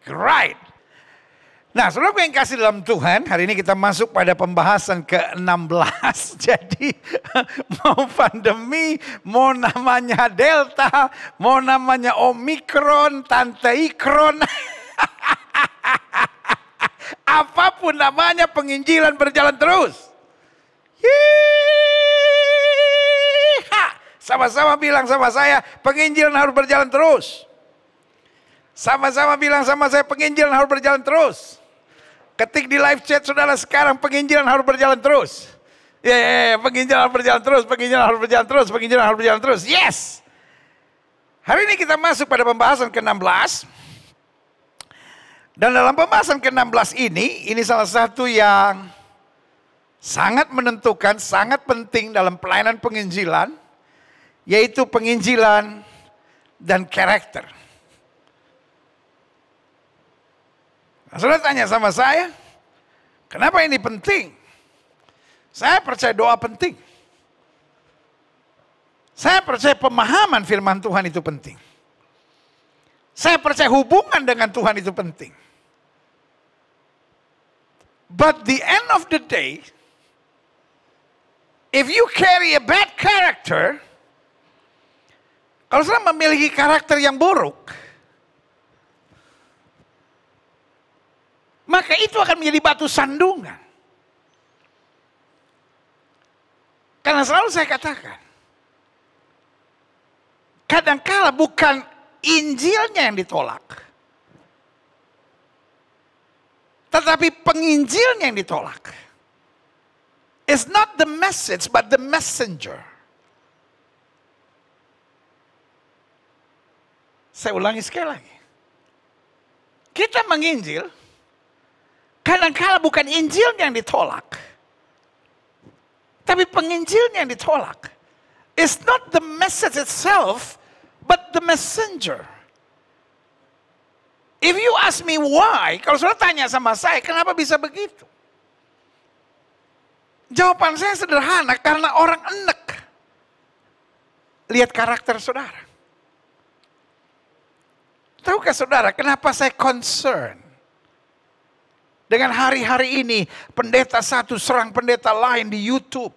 Right. Nah, saudara yang kasih dalam Tuhan, hari ini kita masuk pada pembahasan ke-16. Jadi, mau pandemi, mau namanya Delta, mau namanya Omikron, Tante Ikron. Apapun namanya, penginjilan berjalan terus. Sama-sama bilang sama saya, penginjilan harus berjalan terus. Sama-sama bilang sama saya, penginjilan harus berjalan terus. Ketik di live chat saudara sekarang, penginjilan harus berjalan terus. Penginjilan harus berjalan terus, penginjilan harus berjalan terus, penginjilan harus berjalan terus. Yes. Hari ini kita masuk pada pembahasan ke-16. Dan dalam pembahasan ke-16 ini salah satu yang sangat menentukan, sangat penting dalam pelayanan penginjilan, yaitu penginjilan dan karakter. Nah, saudara tanya sama saya, kenapa ini penting? Saya percaya doa penting. Saya percaya pemahaman firman Tuhan itu penting. Saya percaya hubungan dengan Tuhan itu penting. But the end of the day, if you carry a bad character, kalau saudara memiliki karakter yang buruk, maka itu akan menjadi batu sandungan. Karena selalu saya katakan, kadangkala bukan Injilnya yang ditolak, tetapi penginjilnya yang ditolak. It's not the message, but the messenger. Saya ulangi sekali lagi. Kita menginjil, kadangkala bukan Injilnya yang ditolak, tapi penginjilnya yang ditolak. It's not the message itself, but the messenger. If you ask me why, kalau saudara tanya sama saya, kenapa bisa begitu? Jawaban saya sederhana, karena orang enek lihat karakter saudara. Tahukah saudara kenapa saya concern dengan hari-hari ini pendeta satu serang pendeta lain di YouTube.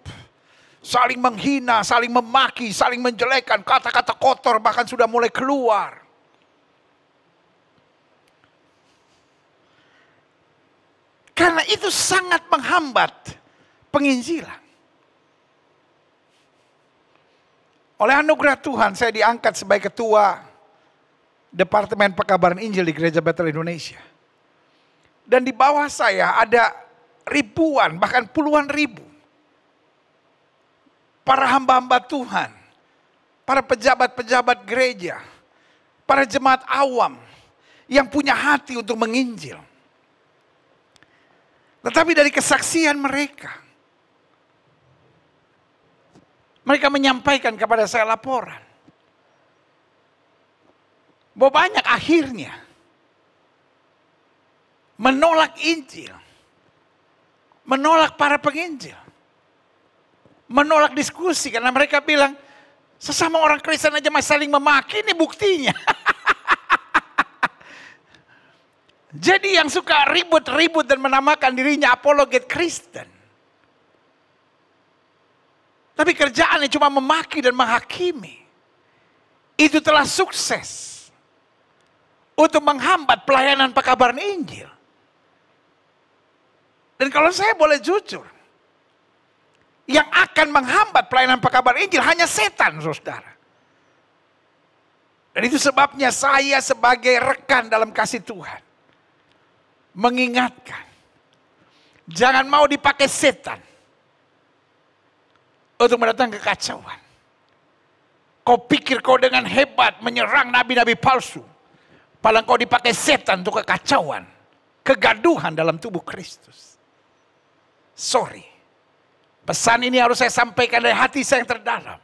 Saling menghina, saling memaki, saling menjelekan, kata-kata kotor bahkan sudah mulai keluar. Karena itu sangat menghambat penginjilan. Oleh anugerah Tuhan saya diangkat sebagai ketua Departemen Pekabaran Injil di Gereja Bethel Indonesia. Dan di bawah saya ada ribuan, bahkan puluhan ribu para hamba-hamba Tuhan, para pejabat-pejabat gereja, para jemaat awam yang punya hati untuk menginjil. Tetapi dari kesaksian mereka menyampaikan kepada saya laporan bahwa banyak akhirnya menolak Injil, menolak para penginjil, menolak diskusi karena mereka bilang sesama orang Kristen aja masih saling memaki, ini buktinya. Jadi yang suka ribut-ribut dan menamakan dirinya apologet Kristen, tapi kerjaannya cuma memaki dan menghakimi, itu telah sukses untuk menghambat pelayanan pekabaran Injil. Dan kalau saya boleh jujur, yang akan menghambat pelayanan pekabaran Injil hanya setan, saudara. Dan itu sebabnya saya sebagai rekan dalam kasih Tuhan mengingatkan, jangan mau dipakai setan untuk mendatangkan kekacauan. Kau pikir kau dengan hebat menyerang nabi-nabi palsu, padahal kau dipakai setan untuk kekacauan, kegaduhan dalam tubuh Kristus. Sorry. Pesan ini harus saya sampaikan dari hati saya yang terdalam.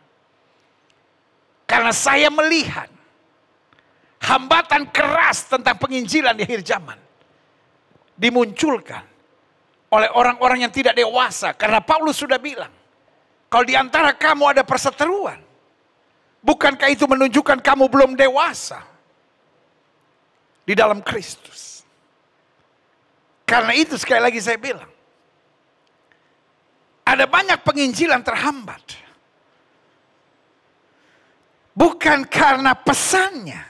Karena saya melihat hambatan keras tentang penginjilan di akhir zaman dimunculkan oleh orang-orang yang tidak dewasa. Karena Paulus sudah bilang, kalau di antara kamu ada perseteruan, bukankah itu menunjukkan kamu belum dewasa di dalam Kristus? Karena itu sekali lagi saya bilang, ada banyak penginjilan terhambat. Bukan karena pesannya,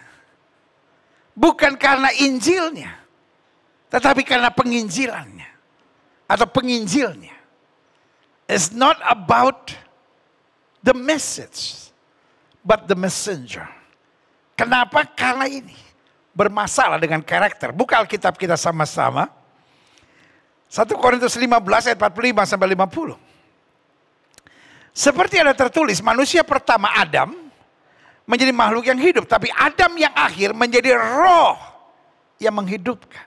bukan karena Injilnya, tetapi karena penginjilannya atau penginjilnya. It's not about the message, but the messenger. Kenapa? Karena ini bermasalah dengan karakter. Buka Alkitab kita sama-sama. 1 Korintus 15 ayat 45 sampai 50. Seperti ada tertulis, manusia pertama Adam menjadi makhluk yang hidup, tapi Adam yang akhir menjadi roh yang menghidupkan.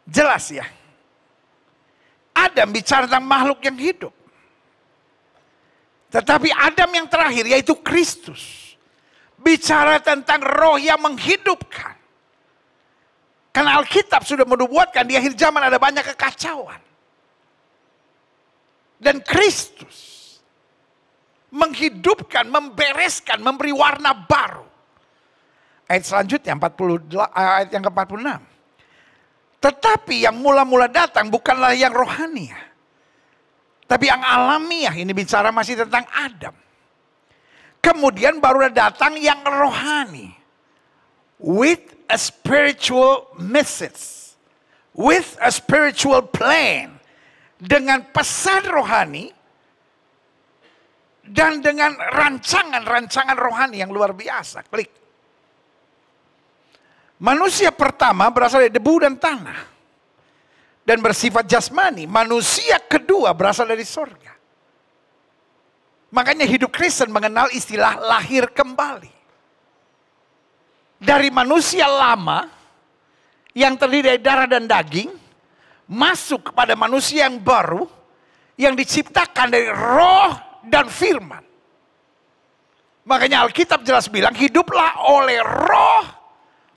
Jelas ya. Adam bicara tentang makhluk yang hidup. Tetapi Adam yang terakhir, yaitu Kristus, bicara tentang roh yang menghidupkan. Karena Alkitab sudah menubuatkan di akhir zaman ada banyak kekacauan. Dan Kristus menghidupkan, membereskan, memberi warna baru. Ayat selanjutnya, ayat yang ke-46. Tetapi yang mula-mula datang bukanlah yang rohani, tapi yang alamiah. Ini bicara masih tentang Adam. Kemudian baru datang yang rohani. With a spiritual message. With a spiritual plan. Dengan pesan rohani. Dan dengan rancangan-rancangan rohani yang luar biasa. Klik. Manusia pertama berasal dari debu dan tanah. Dan bersifat jasmani. Manusia kedua berasal dari sorga. Makanya hidup Kristen mengenal istilah lahir kembali. Dari manusia lama yang terdiri dari darah dan daging, masuk kepada manusia yang baru yang diciptakan dari roh dan firman. Makanya Alkitab jelas bilang, hiduplah oleh roh,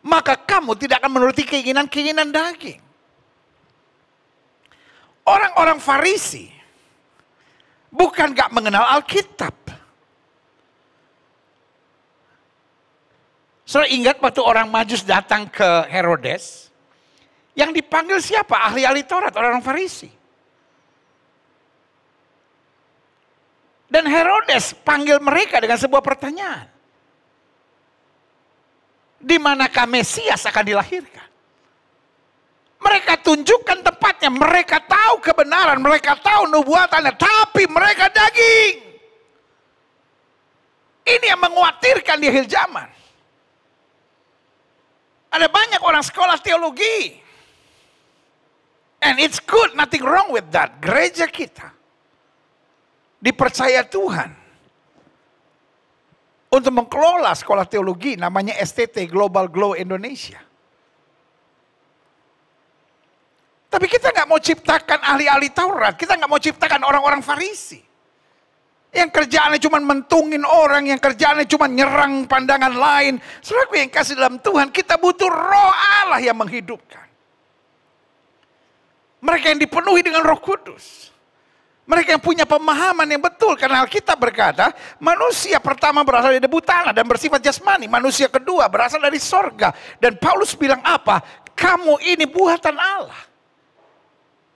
maka kamu tidak akan menuruti keinginan-keinginan daging. Orang-orang Farisi bukan gak mengenal Alkitab. Saudara ingat waktu orang Majus datang ke Herodes, yang dipanggil siapa? Ahli-ahli Taurat, orang Farisi. Dan Herodes panggil mereka dengan sebuah pertanyaan. Di manakah Mesias akan dilahirkan? Mereka tunjukkan tempatnya, mereka tahu kebenaran, mereka tahu nubuatannya, tapi mereka daging. Ini yang mengkhawatirkan di akhir zaman. Ada banyak orang sekolah teologi. And it's good, nothing wrong with that. Gereja kita dipercaya Tuhan untuk mengelola sekolah teologi namanya STT, Global Glow Indonesia. Tapi kita nggak mau ciptakan ahli-ahli Taurat, kita nggak mau ciptakan orang-orang Farisi. Yang kerjaannya cuma mentungin orang, yang kerjaannya cuma nyerang pandangan lain. Saudaraku yang kasih dalam Tuhan, kita butuh roh Allah yang menghidupkan. Mereka yang dipenuhi dengan Roh Kudus. Mereka yang punya pemahaman yang betul. Karena Alkitab berkata, manusia pertama berasal dari debu tanah dan bersifat jasmani. Manusia kedua berasal dari sorga. Dan Paulus bilang apa? Kamu ini buatan Allah.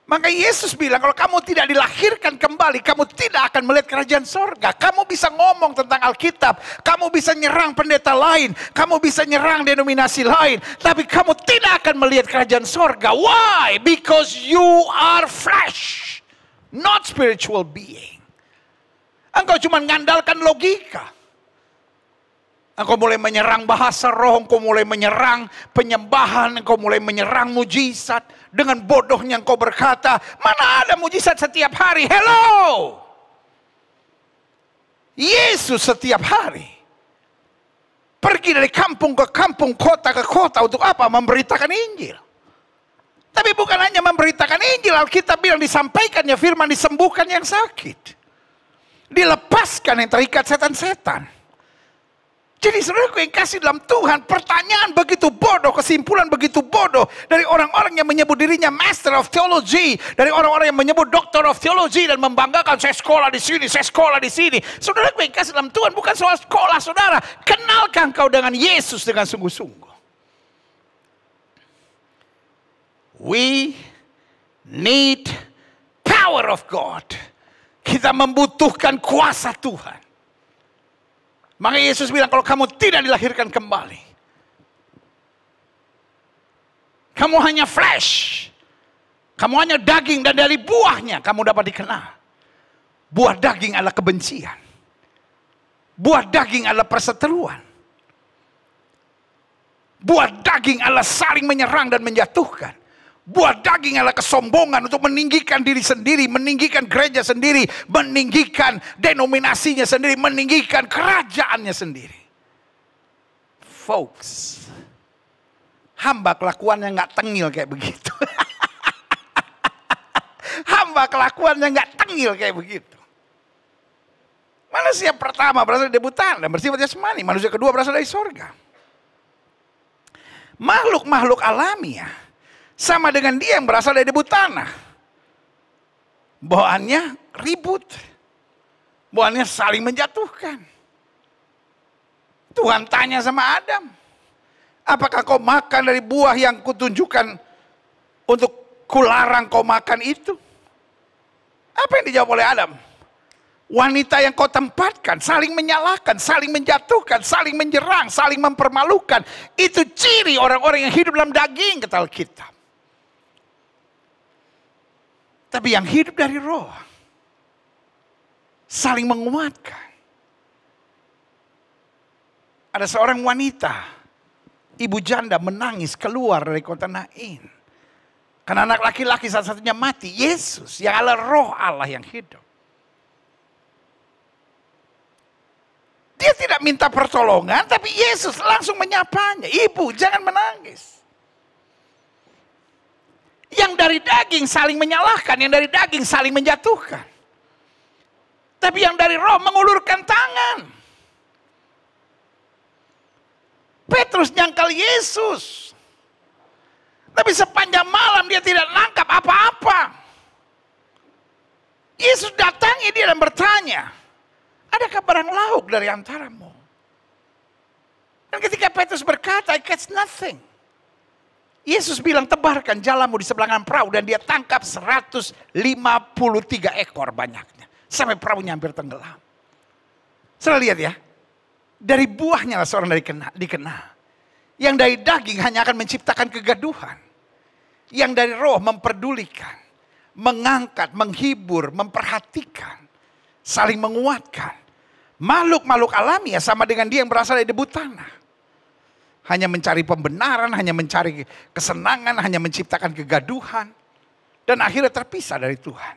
Maka Yesus bilang, kalau kamu tidak dilahirkan kembali, kamu tidak akan melihat kerajaan sorga. Kamu bisa ngomong tentang Alkitab, kamu bisa nyerang pendeta lain, kamu bisa nyerang denominasi lain, tapi kamu tidak akan melihat kerajaan sorga. Why? Because you are flesh, not spiritual being. Engkau cuma mengandalkan logika. Engkau mulai menyerang bahasa roh, engkau mulai menyerang penyembahan, engkau mulai menyerang mujizat. Dengan bodohnya engkau berkata, mana ada mujizat setiap hari? Hello! Yesus setiap hari pergi dari kampung ke kampung, kota ke kota untuk apa? Memberitakan Injil. Tapi bukan hanya memberitakan Injil, Alkitab bilang disampaikannya firman, disembuhkan yang sakit. Dilepaskan yang terikat setan-setan. Jadi saudaraku yang kasih dalam Tuhan, pertanyaan begitu bodoh, kesimpulan begitu bodoh dari orang-orang yang menyebut dirinya Master of Theology, dari orang-orang yang menyebut Doctor of Theology dan membanggakan saya sekolah di sini, saya sekolah di sini. Saudaraku yang kasih dalam Tuhan, bukan soal sekolah saudara. Kenalkan kau dengan Yesus dengan sungguh-sungguh. We need power of God. Kita membutuhkan kuasa Tuhan. Maka Yesus bilang, kalau kamu tidak dilahirkan kembali, kamu hanya flesh, kamu hanya daging, dan dari buahnya kamu dapat dikenal. Buah daging adalah kebencian. Buah daging adalah perseteruan. Buah daging adalah saling menyerang dan menjatuhkan. Buah daging adalah kesombongan untuk meninggikan diri sendiri, meninggikan gereja sendiri, meninggikan denominasinya sendiri, meninggikan kerajaannya sendiri. Folks, hamba kelakuannya nggak tengil kayak begitu. Hamba kelakuannya nggak tengil kayak begitu. Manusia pertama berasal dari debutan dan bersifat jasmani. Manusia kedua berasal dari sorga. Makhluk-makhluk alamiah sama dengan dia yang berasal dari debu tanah. Bawaannya ribut. Bawaannya saling menjatuhkan. Tuhan tanya sama Adam, apakah kau makan dari buah yang kutunjukkan untuk kularang kau makan itu? Apa yang dijawab oleh Adam? Wanita yang kau tempatkan saling menyalahkan, saling menjatuhkan, saling menyerang, saling mempermalukan. Itu ciri orang-orang yang hidup dalam daging, kata Alkitab. Tapi yang hidup dari roh, saling menguatkan. Ada seorang wanita, ibu janda menangis keluar dari kota Nain. Karena anak laki-laki satu-satunya mati, Yesus yang adalah roh Allah yang hidup. Dia tidak minta pertolongan, tapi Yesus langsung menyapanya. Ibu, jangan menangis. Yang dari daging saling menyalahkan, yang dari daging saling menjatuhkan. Tapi yang dari roh mengulurkan tangan. Petrus nyangkal Yesus. Tapi sepanjang malam dia tidak nangkap apa-apa. Yesus datangi dia dan bertanya, adakah barang lauk dari antaramu? Dan ketika Petrus berkata, I catch nothing. Yesus bilang, tebarkan jalamu di sebelah kanan perahu. Dan dia tangkap 153 ekor banyaknya. Sampai perahunya hampir tenggelam. Saudara lihat ya. Dari buahnya lah seorang dikenal. Yang dari daging hanya akan menciptakan kegaduhan. Yang dari roh memperdulikan. Mengangkat, menghibur, memperhatikan. Saling menguatkan. Makhluk-makhluk alami ya sama dengan dia yang berasal dari debu tanah. Hanya mencari pembenaran, hanya mencari kesenangan, hanya menciptakan kegaduhan. Dan akhirnya terpisah dari Tuhan.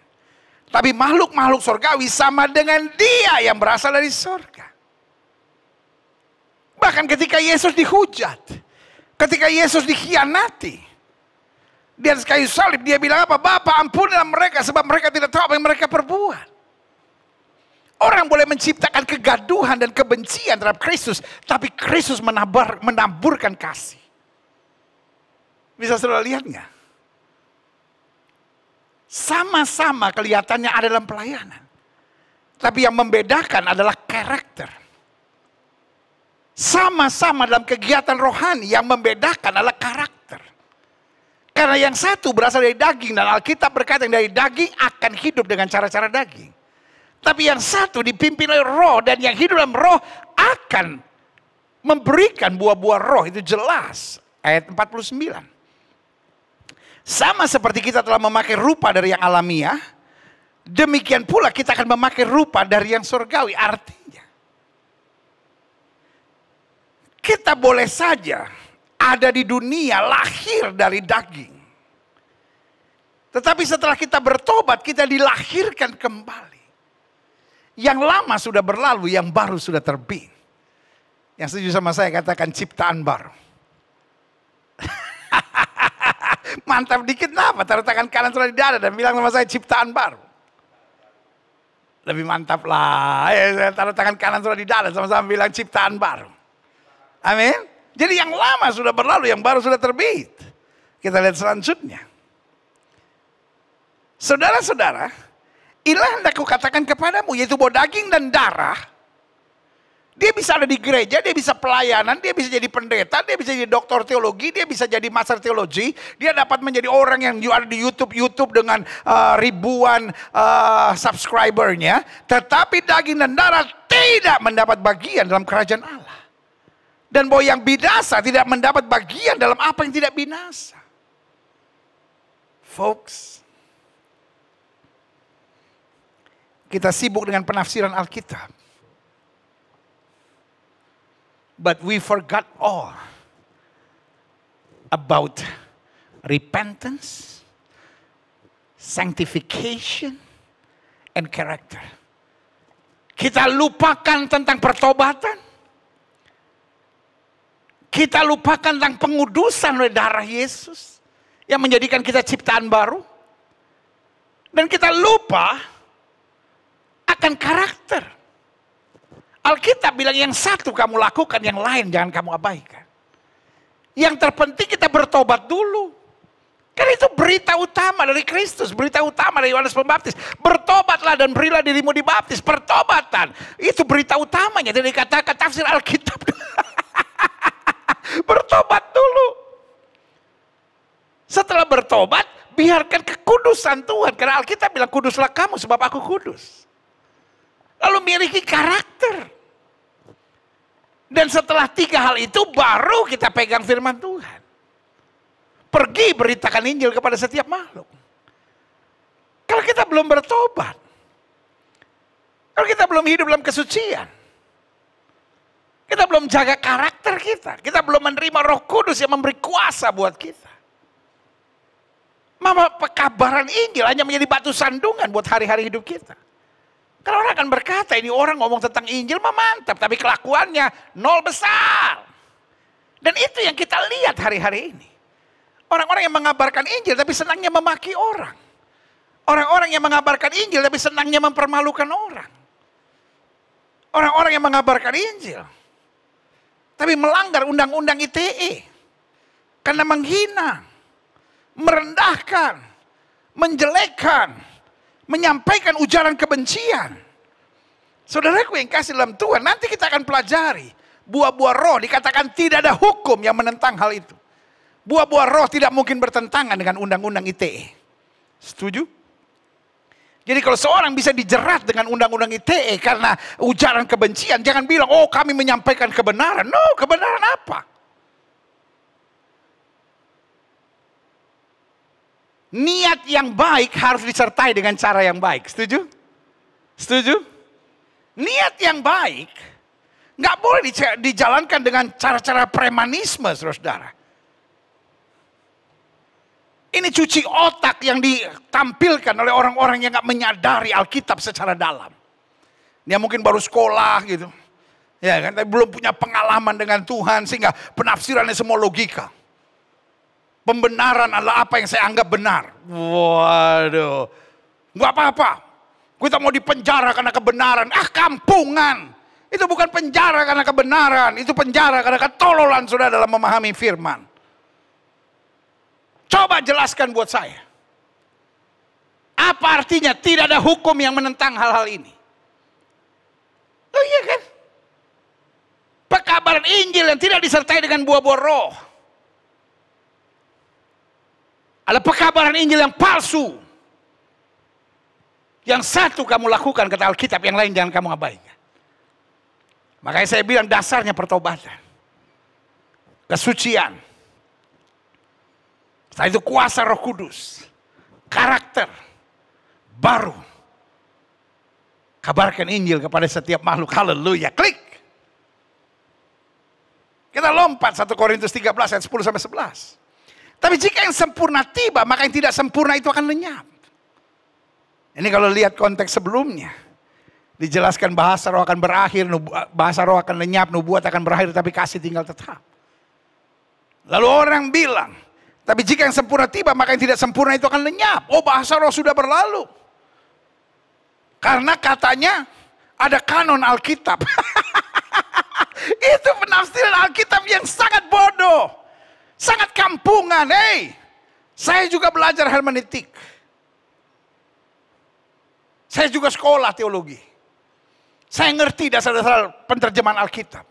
Tapi makhluk-makhluk surgawi sama dengan dia yang berasal dari surga. Bahkan ketika Yesus dihujat. Ketika Yesus dikhianati. Di atas kayu salib dia bilang apa? Bapa, ampunilah mereka sebab mereka tidak tahu apa yang mereka perbuat. Orang boleh menciptakan kegaduhan dan kebencian terhadap Kristus. Tapi Kristus menaburkan kasih. Bisa saudara lihat nggak? Sama-sama kelihatannya ada dalam pelayanan. Tapi yang membedakan adalah karakter. Sama-sama dalam kegiatan rohani, yang membedakan adalah karakter. Karena yang satu berasal dari daging. Dan Alkitab berkata yang dari daging akan hidup dengan cara-cara daging. Tapi yang satu dipimpin oleh roh dan yang hidup dalam roh akan memberikan buah-buah roh. Itu jelas. Ayat 49. Sama seperti kita telah memakai rupa dari yang alamiah. Demikian pula kita akan memakai rupa dari yang surgawi. Artinya. Kita boleh saja ada di dunia lahir dari daging. Tetapi setelah kita bertobat kita dilahirkan kembali. Yang lama sudah berlalu, yang baru sudah terbit. Yang setuju sama saya katakan ciptaan baru. Mantap dikit apa? Taruh tangan kanan sudah di dada dan bilang sama saya ciptaan baru. Lebih mantap lah. Taruh tangan kanan sudah di dada sama-sama bilang ciptaan baru. Amin. Jadi yang lama sudah berlalu, yang baru sudah terbit. Kita lihat selanjutnya. Saudara-saudara, inilah yang aku katakan kepadamu, yaitu bahwa daging dan darah Dia bisa ada di gereja, dia bisa pelayanan, dia bisa jadi pendeta, dia bisa jadi doktor teologi, dia bisa jadi master teologi. Dia dapat menjadi orang yang ada di YouTube dengan ribuan subscribernya. Tetapi daging dan darah tidak mendapat bagian dalam kerajaan Allah. Dan bahwa yang binasa tidak mendapat bagian dalam apa yang tidak binasa. Folks, kita sibuk dengan penafsiran Alkitab. But we forgot all about repentance, sanctification, and character. Kita lupakan tentang pertobatan. Kita lupakan tentang pengudusan oleh darah Yesus yang menjadikan kita ciptaan baru. Dan kita lupa akan karakter. Alkitab bilang yang satu kamu lakukan, yang lain jangan kamu abaikan. Yang terpenting kita bertobat dulu. Karena itu berita utama dari Kristus, berita utama dari Yohanes Pembaptis. Bertobatlah dan berilah dirimu dibaptis. Pertobatan, itu berita utamanya. Jadi dikatakan tafsir Alkitab. Bertobat dulu. Setelah bertobat, biarkan kekudusan Tuhan. Karena Alkitab bilang kuduslah kamu sebab aku kudus. Lalu miliki karakter. Dan setelah 3 hal itu baru kita pegang firman Tuhan. Pergi beritakan Injil kepada setiap makhluk. Kalau kita belum bertobat. Kalau kita belum hidup dalam kesucian. Kita belum jaga karakter kita. Kita belum menerima Roh Kudus yang memberi kuasa buat kita. Mama, pekabaran Injil hanya menjadi batu sandungan buat hari-hari hidup kita. Kalau orang akan berkata, ini orang ngomong tentang Injil mah mantap, tapi kelakuannya nol besar. Dan itu yang kita lihat hari-hari ini. Orang-orang yang mengabarkan Injil tapi senangnya memaki orang. Orang-orang yang mengabarkan Injil tapi senangnya mempermalukan orang. Orang-orang yang mengabarkan Injil tapi melanggar undang-undang ITE. Karena menghina, merendahkan, menjelekkan, menyampaikan ujaran kebencian. Saudaraku yang kasih dalam Tuhan, nanti kita akan pelajari buah-buah roh. Dikatakan tidak ada hukum yang menentang hal itu. Buah-buah roh tidak mungkin bertentangan dengan undang-undang ITE. Setuju? Jadi kalau seorang bisa dijerat dengan undang-undang ITE karena ujaran kebencian, jangan bilang, oh kami menyampaikan kebenaran. No, kebenaran apa? Niat yang baik harus disertai dengan cara yang baik. Setuju? Setuju? Niat yang baik nggak boleh dijalankan dengan cara-cara premanisme, saudara. Ini cuci otak yang ditampilkan oleh orang-orang yang nggak menyadari Alkitab secara dalam. Dia mungkin baru sekolah gitu, ya kan? Tapi belum punya pengalaman dengan Tuhan sehingga penafsirannya semua logika. Pembenaran adalah apa yang saya anggap benar. Waduh, nggak apa-apa. Kita mau dipenjara karena kebenaran. Ah, kampungan. Itu bukan penjara karena kebenaran. Itu penjara karena ketololan sudah dalam memahami firman. Coba jelaskan buat saya. Apa artinya tidak ada hukum yang menentang hal-hal ini? Oh iya kan? Pekabaran Injil yang tidak disertai dengan buah-buah roh adalah pekabaran Injil yang palsu. Yang satu kamu lakukan kata Alkitab, yang lain jangan kamu abaikan. Makanya saya bilang dasarnya pertobatan. Kesucian. Setelah itu kuasa Roh Kudus. Karakter. Baru. Kabarkan Injil kepada setiap makhluk. Haleluya. Klik. Kita lompat 1 Korintus 13 ayat 10 sampai 11. Tapi jika yang sempurna tiba, maka yang tidak sempurna itu akan lenyap. Ini kalau lihat konteks sebelumnya. Dijelaskan bahasa roh akan berakhir, bahasa roh akan lenyap, nubuat akan berakhir, tapi kasih tinggal tetap. Lalu orang bilang, tapi jika yang sempurna tiba, maka yang tidak sempurna itu akan lenyap. Oh, bahasa roh sudah berlalu. Karena katanya ada kanon Alkitab. Itu penafsiran Alkitab yang sangat bodoh. Sangat kampungan. Hey, saya juga belajar hermeneutik. Saya juga sekolah teologi. Saya ngerti dasar-dasar penerjemahan Alkitab.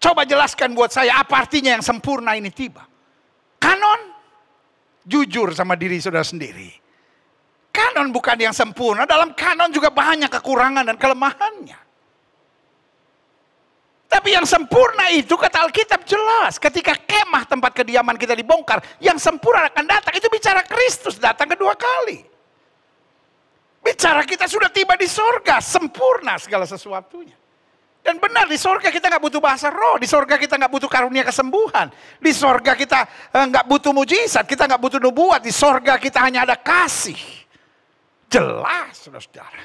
Coba jelaskan buat saya apa artinya yang sempurna ini tiba. Kanon. Jujur sama diri saudara sendiri. Kanon bukan yang sempurna. Dalam kanon juga banyak kekurangan dan kelemahannya. Tapi yang sempurna itu kata Alkitab jelas. Ketika kemah tempat kediaman kita dibongkar. Yang sempurna akan datang. Itu bicara Kristus datang kedua kali. Bicara kita sudah tiba di sorga. Sempurna segala sesuatunya. Dan benar di sorga kita nggak butuh bahasa roh. Di sorga kita nggak butuh karunia kesembuhan. Di sorga kita nggak butuh mujizat. Kita nggak butuh nubuat. Di sorga kita hanya ada kasih. Jelas saudara-saudara.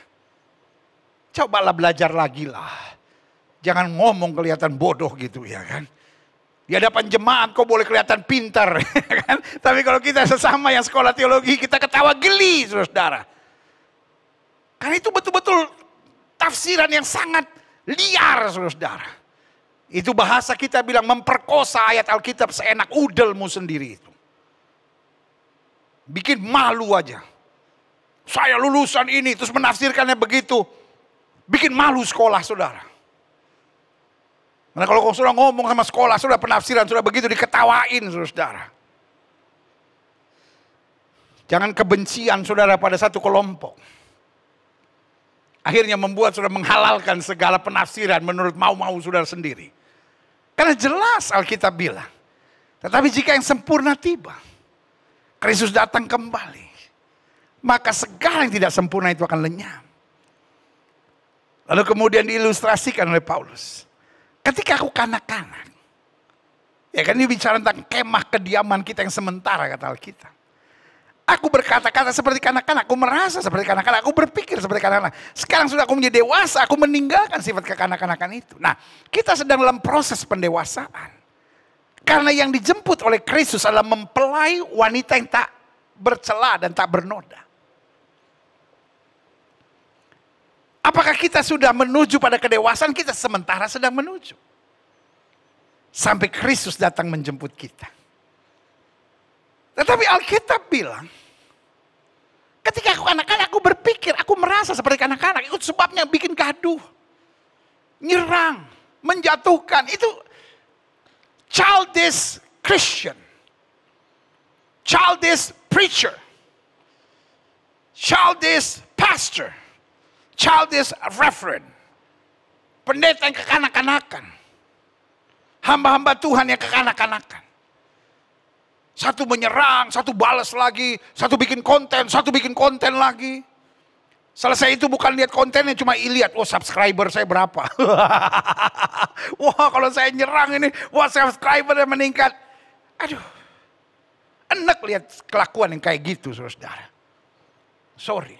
Cobalah belajar lagi lah. Jangan ngomong kelihatan bodoh gitu ya kan. Di hadapan jemaat kok boleh kelihatan pintar. Kan? Tapi kalau kita sesama yang sekolah teologi kita ketawa geli saudara-saudara. Karena itu betul-betul tafsiran yang sangat liar saudara-saudara. Itu bahasa kita bilang memperkosa ayat Alkitab seenak udelmu sendiri itu. Bikin malu aja. Saya lulusan ini terus menafsirkannya begitu. Bikin malu sekolah saudara. Karena kalau saudara ngomong sama sekolah, saudara penafsiran, saudara begitu diketawain saudara. Jangan kebencian saudara pada satu kelompok. Akhirnya membuat saudara menghalalkan segala penafsiran menurut mau-mau saudara sendiri. Karena jelas Alkitab bilang. Tetapi jika yang sempurna tiba. Kristus datang kembali. Maka segala yang tidak sempurna itu akan lenyap. Lalu kemudian diilustrasikan oleh Paulus. Ketika aku kanak-kanak. Ya kan ini bicara tentang kemah kediaman kita yang sementara kata Alkitab. Aku berkata-kata seperti kanak-kanak, aku merasa seperti kanak-kanak, aku berpikir seperti kanak-kanak. Sekarang sudah aku menjadi dewasa, aku meninggalkan sifat kekanak-kanakan itu. Nah, kita sedang dalam proses pendewasaan. Karena yang dijemput oleh Kristus adalah mempelai wanita yang tak bercela dan tak bernoda. Apakah kita sudah menuju pada kedewasaan? Kita sementara sedang menuju. Sampai Kristus datang menjemput kita. Tetapi Alkitab bilang, ketika aku anak-anak, aku berpikir, aku merasa seperti anak-anak. Itu sebabnya bikin gaduh, nyerang, menjatuhkan. Itu childish Christian, childish preacher, childish pastor, childish reverend. Pendeta yang kekanak-kanakan, hamba-hamba Tuhan yang kekanak-kanakan. Satu menyerang, satu balas lagi, satu bikin konten lagi. Selesai itu bukan lihat kontennya, cuma lihat, oh subscriber saya berapa. Wah kalau saya nyerang ini, wah subscribernya meningkat. Aduh, enak lihat kelakuan yang kayak gitu saudara. Sorry.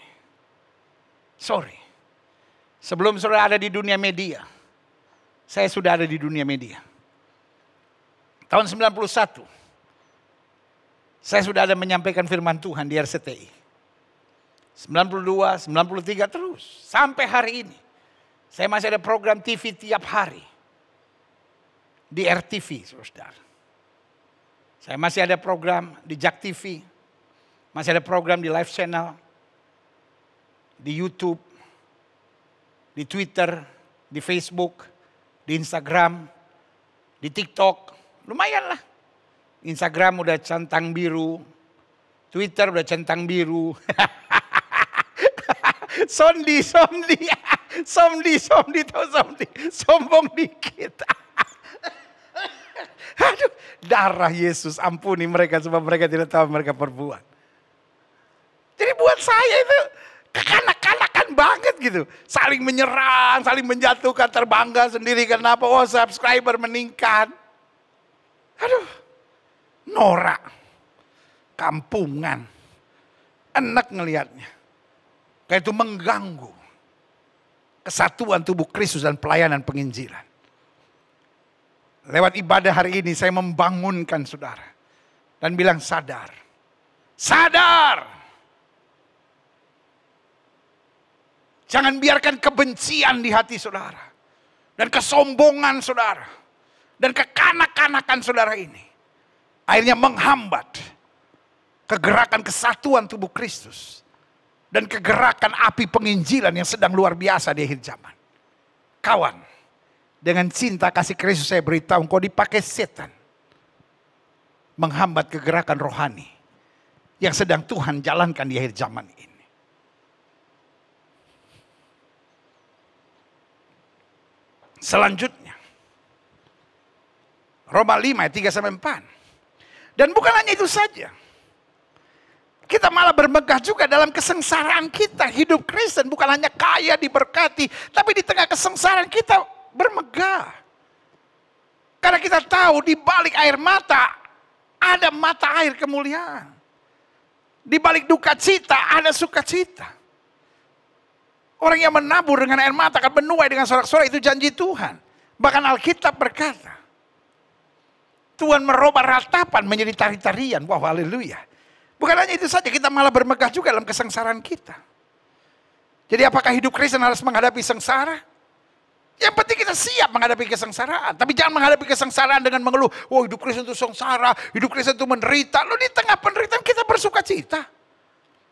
Sebelum saudara ada di dunia media, saya sudah ada di dunia media. Tahun 91. Saya sudah ada menyampaikan firman Tuhan di RCTI. 92, 93 terus. Sampai hari ini. Saya masih ada program TV tiap hari. Di RTV, saudara. Saya masih ada program di Jak TV. Masih ada program di Live Channel. Di YouTube. Di Twitter. Di Facebook. Di Instagram. Di TikTok. Lumayan lah. Instagram udah centang biru. Twitter udah centang biru. Sombong dikit. Aduh, darah Yesus ampuni mereka sebab mereka tidak tahu mereka perbuat. Jadi buat saya itu kekanak-kanakan banget gitu. Saling menyerang, saling menjatuhkan, terbangga sendiri kenapa subscriber meningkat. Aduh. Norak, kampungan, enak ngelihatnya. Kayak itu mengganggu kesatuan tubuh Kristus dan pelayanan penginjilan. Lewat ibadah hari ini saya membangunkan saudara. Dan bilang sadar. Sadar. Jangan biarkan kebencian di hati saudara. Dan kesombongan saudara. Dan kekanak-kanakan saudara ini. Akhirnya menghambat kegerakan kesatuan tubuh Kristus. Dan kegerakan api penginjilan yang sedang luar biasa di akhir zaman. Kawan, dengan cinta kasih Kristus saya beritahu, engkau dipakai setan menghambat kegerakan rohani yang sedang Tuhan jalankan di akhir zaman ini. Selanjutnya, Roma 5 ayat 3-4. Dan bukan hanya itu saja. Kita malah bermegah juga dalam kesengsaraan kita. Hidup Kristen bukan hanya kaya diberkati, tapi di tengah kesengsaraan kita bermegah. Karena kita tahu di balik air mata ada mata air kemuliaan. Di balik duka cita ada sukacita. Orang yang menabur dengan air mata akan menuai dengan sorak-sorai, itu janji Tuhan. Bahkan Alkitab berkata, Tuhan merubah ratapan menjadi tari-tarian. Wow, haleluya. Bukan hanya itu saja, kita malah bermegah juga dalam kesengsaraan kita. Jadi apakah hidup Kristen harus menghadapi sengsara? Yang penting kita siap menghadapi kesengsaraan. Tapi jangan menghadapi kesengsaraan dengan mengeluh. Oh, hidup Kristen itu sengsara, hidup Kristen itu menderita. Lalu di tengah penderitaan kita bersuka cita.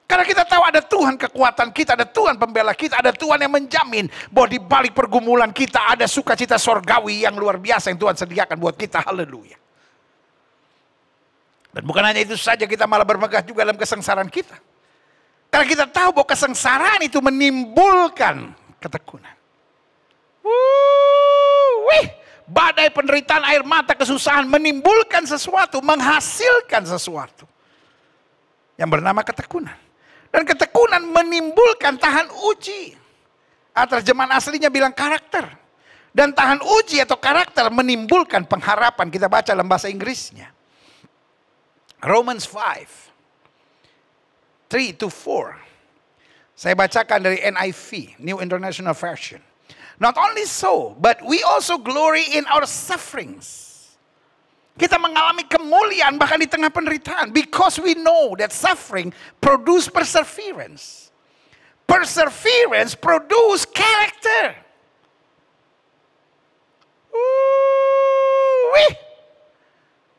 Karena kita tahu ada Tuhan kekuatan kita, ada Tuhan pembela kita, ada Tuhan yang menjamin bahwa di balik pergumulan kita ada sukacita sorgawi yang luar biasa yang Tuhan sediakan buat kita. Haleluya. Dan bukan hanya itu saja, kita malah bermegah juga dalam kesengsaraan kita. Karena kita tahu bahwa kesengsaraan itu menimbulkan ketekunan. Badai penderitaan, air mata, kesusahan menimbulkan sesuatu, menghasilkan sesuatu yang bernama ketekunan. Dan ketekunan menimbulkan tahan uji. Terjemahan aslinya bilang karakter. Dan tahan uji atau karakter menimbulkan pengharapan. Kita baca dalam bahasa Inggrisnya. Romans 5, 3-4. Saya bacakan dari NIV, New International Version. Not only so, but we also glory in our sufferings. Kita mengalami kemuliaan bahkan di tengah penderitaan. Because we know that suffering produce perseverance. Perseverance produce character.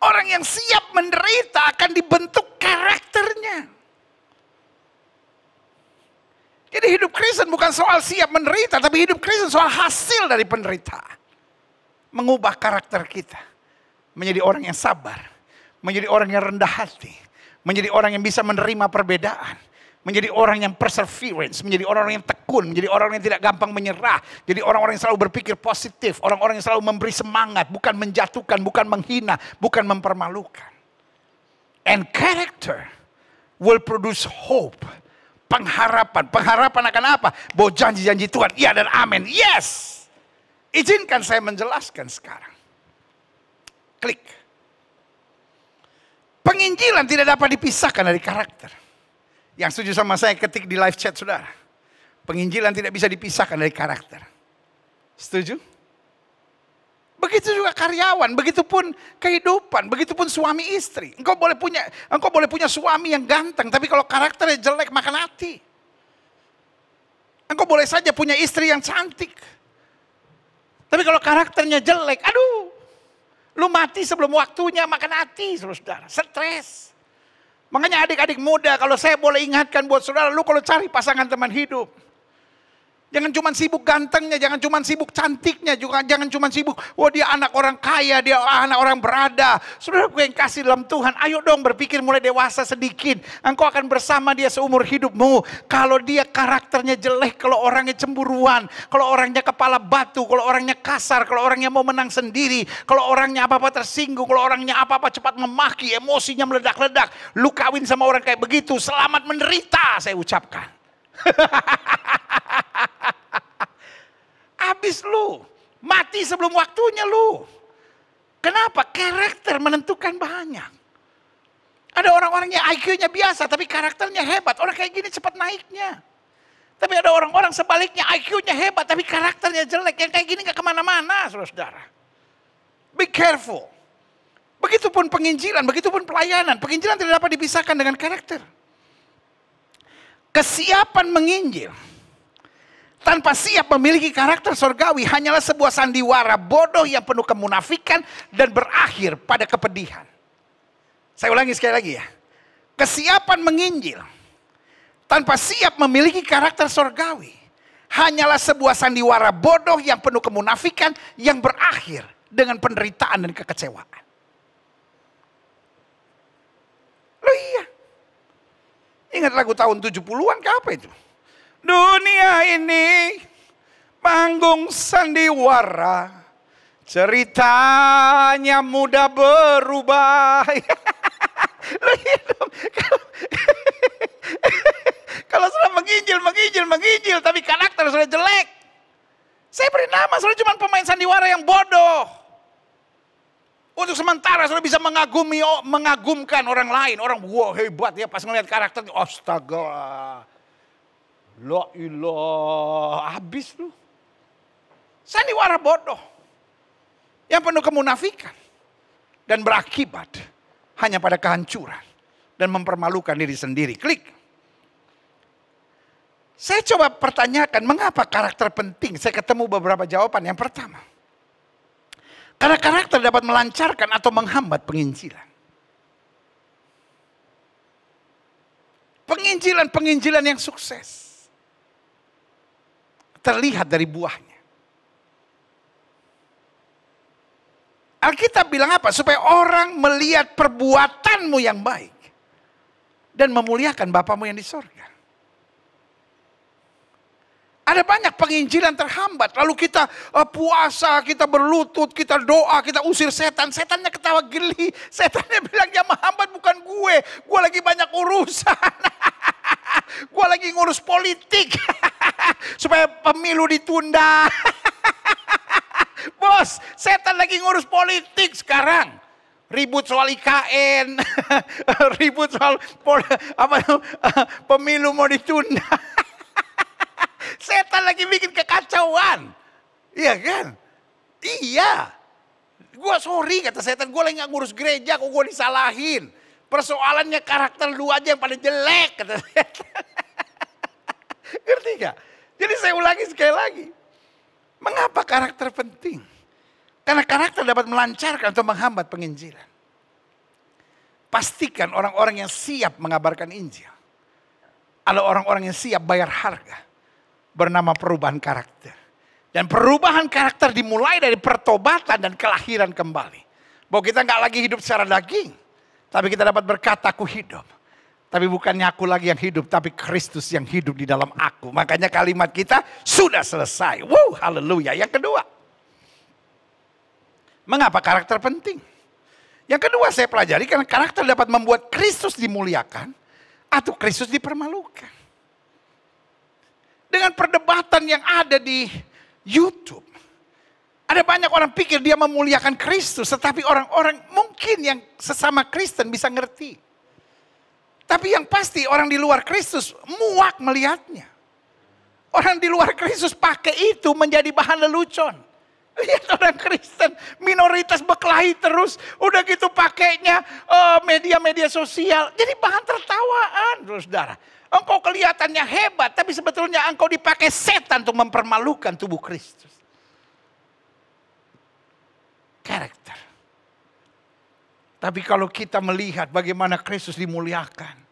Orang yang siap menderita akan dibentuk karakternya. Jadi hidup Kristen bukan soal siap menderita, tapi hidup Kristen soal hasil dari penderitaan. Mengubah karakter kita. Menjadi orang yang sabar. Menjadi orang yang rendah hati. Menjadi orang yang bisa menerima perbedaan. Menjadi orang yang perseverance. Menjadi orang yang tekun. Menjadi orang yang tidak gampang menyerah. Jadi orang-orang yang selalu berpikir positif. Orang-orang yang selalu memberi semangat. Bukan menjatuhkan, bukan menghina, bukan mempermalukan. And character will produce hope. Pengharapan. Pengharapan akan apa? Bahwa janji-janji Tuhan, iya dan amin. Yes. Izinkan saya menjelaskan sekarang. Klik. Penginjilan tidak dapat dipisahkan dari karakter. Yang setuju sama saya ketik di live chat saudara. Penginjilan tidak bisa dipisahkan dari karakter. Setuju? Begitu juga karyawan, begitupun kehidupan, begitupun suami istri. Engkau boleh punya suami yang ganteng, tapi kalau karakternya jelek makan hati. Engkau boleh saja punya istri yang cantik, tapi kalau karakternya jelek, aduh, lu mati sebelum waktunya makan hati, saudara. Stres. Makanya adik-adik muda, kalau saya boleh ingatkan buat saudara, lu kalau cari pasangan teman hidup, jangan cuma sibuk gantengnya, jangan cuma sibuk cantiknya, juga jangan cuma sibuk, wah dia anak orang kaya, dia anak orang berada. Saudaraku yang kasih dalam Tuhan, ayo dong berpikir mulai dewasa sedikit. Engkau akan bersama dia seumur hidupmu. Kalau dia karakternya jelek, kalau orangnya cemburuan, kalau orangnya kepala batu, kalau orangnya kasar, kalau orangnya mau menang sendiri, kalau orangnya apa-apa tersinggung, kalau orangnya apa-apa cepat memaki, emosinya meledak-ledak. Lu kawin sama orang kayak begitu, selamat menderita saya ucapkan. Habis lu, mati sebelum waktunya lu. Kenapa? Karakter menentukan banyak. Ada orang-orang yang IQ-nya biasa tapi karakternya hebat. Orang kayak gini cepat naiknya. Tapi ada orang-orang sebaliknya IQ-nya hebat tapi karakternya jelek. Yang kayak gini gak kemana-mana saudara. Be careful. Begitupun penginjilan, begitupun pelayanan. Penginjilan tidak dapat dipisahkan dengan karakter. Kesiapan menginjil tanpa siap memiliki karakter surgawi hanyalah sebuah sandiwara bodoh yang penuh kemunafikan dan berakhir pada kepedihan. Saya ulangi sekali lagi ya. Kesiapan menginjil tanpa siap memiliki karakter surgawi hanyalah sebuah sandiwara bodoh yang penuh kemunafikan yang berakhir dengan penderitaan dan kekecewaan. Loh iya. Ingat lagu tahun 70-an ke apa itu? Dunia ini panggung sandiwara, ceritanya mudah berubah. Loh iya dong. Kalau sudah menginjil, tapi karakter sudah jelek. Saya beri nama, sudah cuma pemain sandiwara yang bodoh. Untuk sementara sudah bisa mengagumkan orang lain. Orang, wow hebat ya, pas ngelihat karakter, astaga. La ilah, habis lu. Sandiwara bodoh. Yang penuh kemunafikan. Dan berakibat hanya pada kehancuran. Dan mempermalukan diri sendiri. Klik. Saya coba pertanyakan, mengapa karakter penting? Saya ketemu beberapa jawaban. Yang pertama, karena karakter dapat melancarkan atau menghambat penginjilan. Penginjilan yang sukses terlihat dari buahnya. Alkitab bilang apa? Supaya orang melihat perbuatanmu yang baik dan memuliakan Bapamu yang di sorga. Ada banyak penginjilan terhambat. Lalu kita puasa, kita berlutut, kita doa, kita usir setan. Setannya ketawa geli. Setannya bilang, yang menghambat bukan gue. Gue lagi banyak urusan. Gue lagi ngurus politik. Supaya pemilu ditunda. Bos, setan lagi ngurus politik sekarang. Ribut soal IKN. Ribut soal pemilu mau ditunda. Setan lagi bikin kekacauan. Iya kan? Iya. Gue sorry kata setan, gue lagi gak ngurus gereja, kok gue disalahin. Persoalannya karakter lu aja yang paling jelek kata setan. Ngerti gak? Jadi saya ulangi sekali lagi. Mengapa karakter penting? Karena karakter dapat melancarkan atau menghambat penginjilan. Pastikan orang-orang yang siap mengabarkan Injil. Ada orang-orang yang siap bayar harga. Bernama perubahan karakter. Dan perubahan karakter dimulai dari pertobatan dan kelahiran kembali. Bahwa kita gak lagi hidup secara daging. Tapi kita dapat berkata, aku hidup. Tapi bukannya aku lagi yang hidup, tapi Kristus yang hidup di dalam aku. Makanya kalimat kita sudah selesai. Wow, haleluya. Yang kedua. Mengapa karakter penting? Yang kedua saya pelajari karena karakter dapat membuat Kristus dimuliakan atau Kristus dipermalukan. Dengan perdebatan yang ada di YouTube. Ada banyak orang pikir dia memuliakan Kristus. Tetapi orang-orang mungkin yang sesama Kristen bisa ngerti. Tapi yang pasti orang di luar Kristus muak melihatnya. Orang di luar Kristus pakai itu menjadi bahan lelucon. Lihat orang Kristen minoritas berkelahi terus. Udah gitu pakainya media-media sosial. Jadi bahan tertawaan, saudara. Engkau kelihatannya hebat, tapi sebetulnya engkau dipakai setan untuk mempermalukan tubuh Kristus. Karakter. Tapi kalau kita melihat bagaimana Kristus dimuliakan.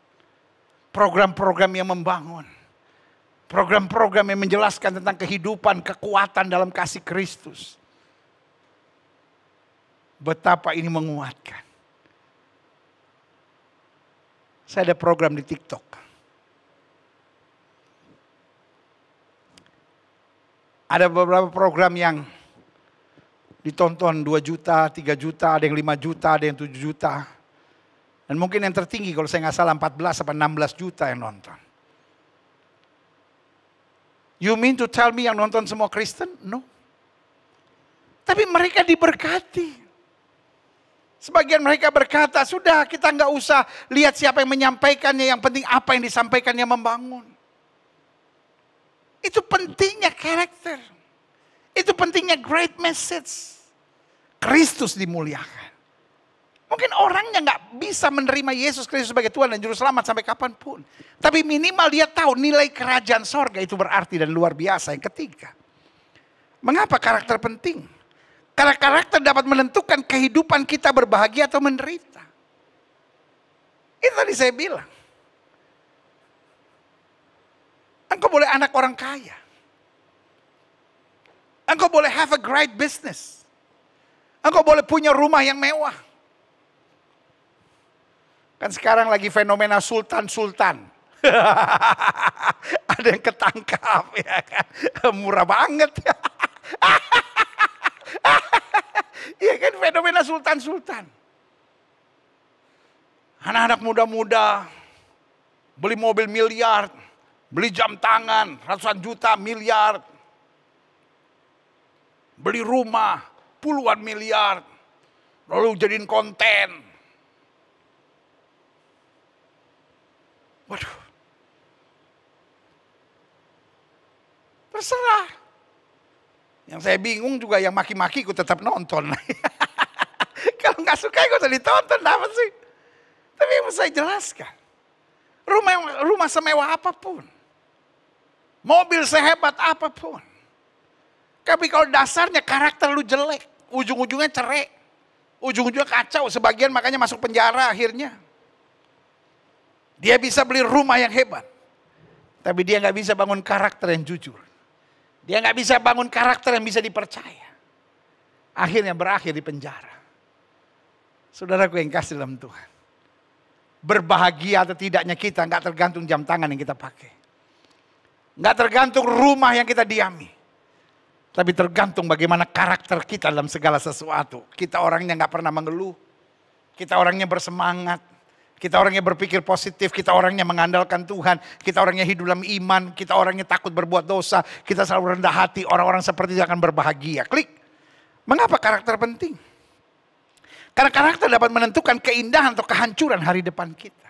Program-program yang membangun. Program-program yang menjelaskan tentang kehidupan, kekuatan dalam kasih Kristus. Betapa ini menguatkan. Saya ada program di TikTok. Ada beberapa program yang ditonton 2 juta, 3 juta, ada yang 5 juta, ada yang 7 juta. Dan mungkin yang tertinggi kalau saya nggak salah 14 sampai 16 juta yang nonton. You mean to tell me yang nonton semua Kristen? No. Tapi mereka diberkati. Sebagian mereka berkata, sudah kita nggak usah lihat siapa yang menyampaikannya, yang penting apa yang disampaikan yang membangun. Itu pentingnya karakter. Itu pentingnya great message. Kristus dimuliakan. Mungkin orangnya nggak bisa menerima Yesus Kristus sebagai Tuhan dan Juru Selamat sampai kapanpun. Tapi minimal dia tahu nilai kerajaan sorga itu berarti dan luar biasa. Yang ketiga. Mengapa karakter penting? Karena karakter dapat menentukan kehidupan kita berbahagia atau menderita. Itu tadi saya bilang. Engkau boleh anak orang kaya. Engkau boleh have a great business. Engkau boleh punya rumah yang mewah. Kan sekarang lagi fenomena sultan-sultan. Ada yang ketangkap ya kan. Murah banget. Iya kan, fenomena sultan-sultan. Anak-anak muda-muda beli mobil miliar, beli jam tangan ratusan juta, miliar. Beli rumah puluhan miliar, lalu jadiin konten. Waduh. Terserah. Yang saya bingung juga yang maki-maki aku tetap nonton. Kalau nggak suka aku tadi tonton, apa sih? Tapi yang saya jelaskan, rumah semewah apapun, mobil sehebat apapun, tapi kalau dasarnya karakter lu jelek, ujung-ujungnya cerai, ujung-ujungnya kacau, sebagian makanya masuk penjara akhirnya. Dia bisa beli rumah yang hebat, tapi dia nggak bisa bangun karakter yang jujur. Dia nggak bisa bangun karakter yang bisa dipercaya. Akhirnya berakhir di penjara. Saudaraku yang kasih dalam Tuhan, berbahagia atau tidaknya kita nggak tergantung jam tangan yang kita pakai, nggak tergantung rumah yang kita diami, tapi tergantung bagaimana karakter kita dalam segala sesuatu. Kita orangnya nggak pernah mengeluh, kita orangnya bersemangat, kita orangnya berpikir positif, kita orangnya mengandalkan Tuhan, kita orangnya hidup dalam iman, kita orangnya takut berbuat dosa, kita selalu rendah hati. Orang-orang seperti itu akan berbahagia. Klik. Mengapa karakter penting? Karena karakter dapat menentukan keindahan atau kehancuran hari depan kita.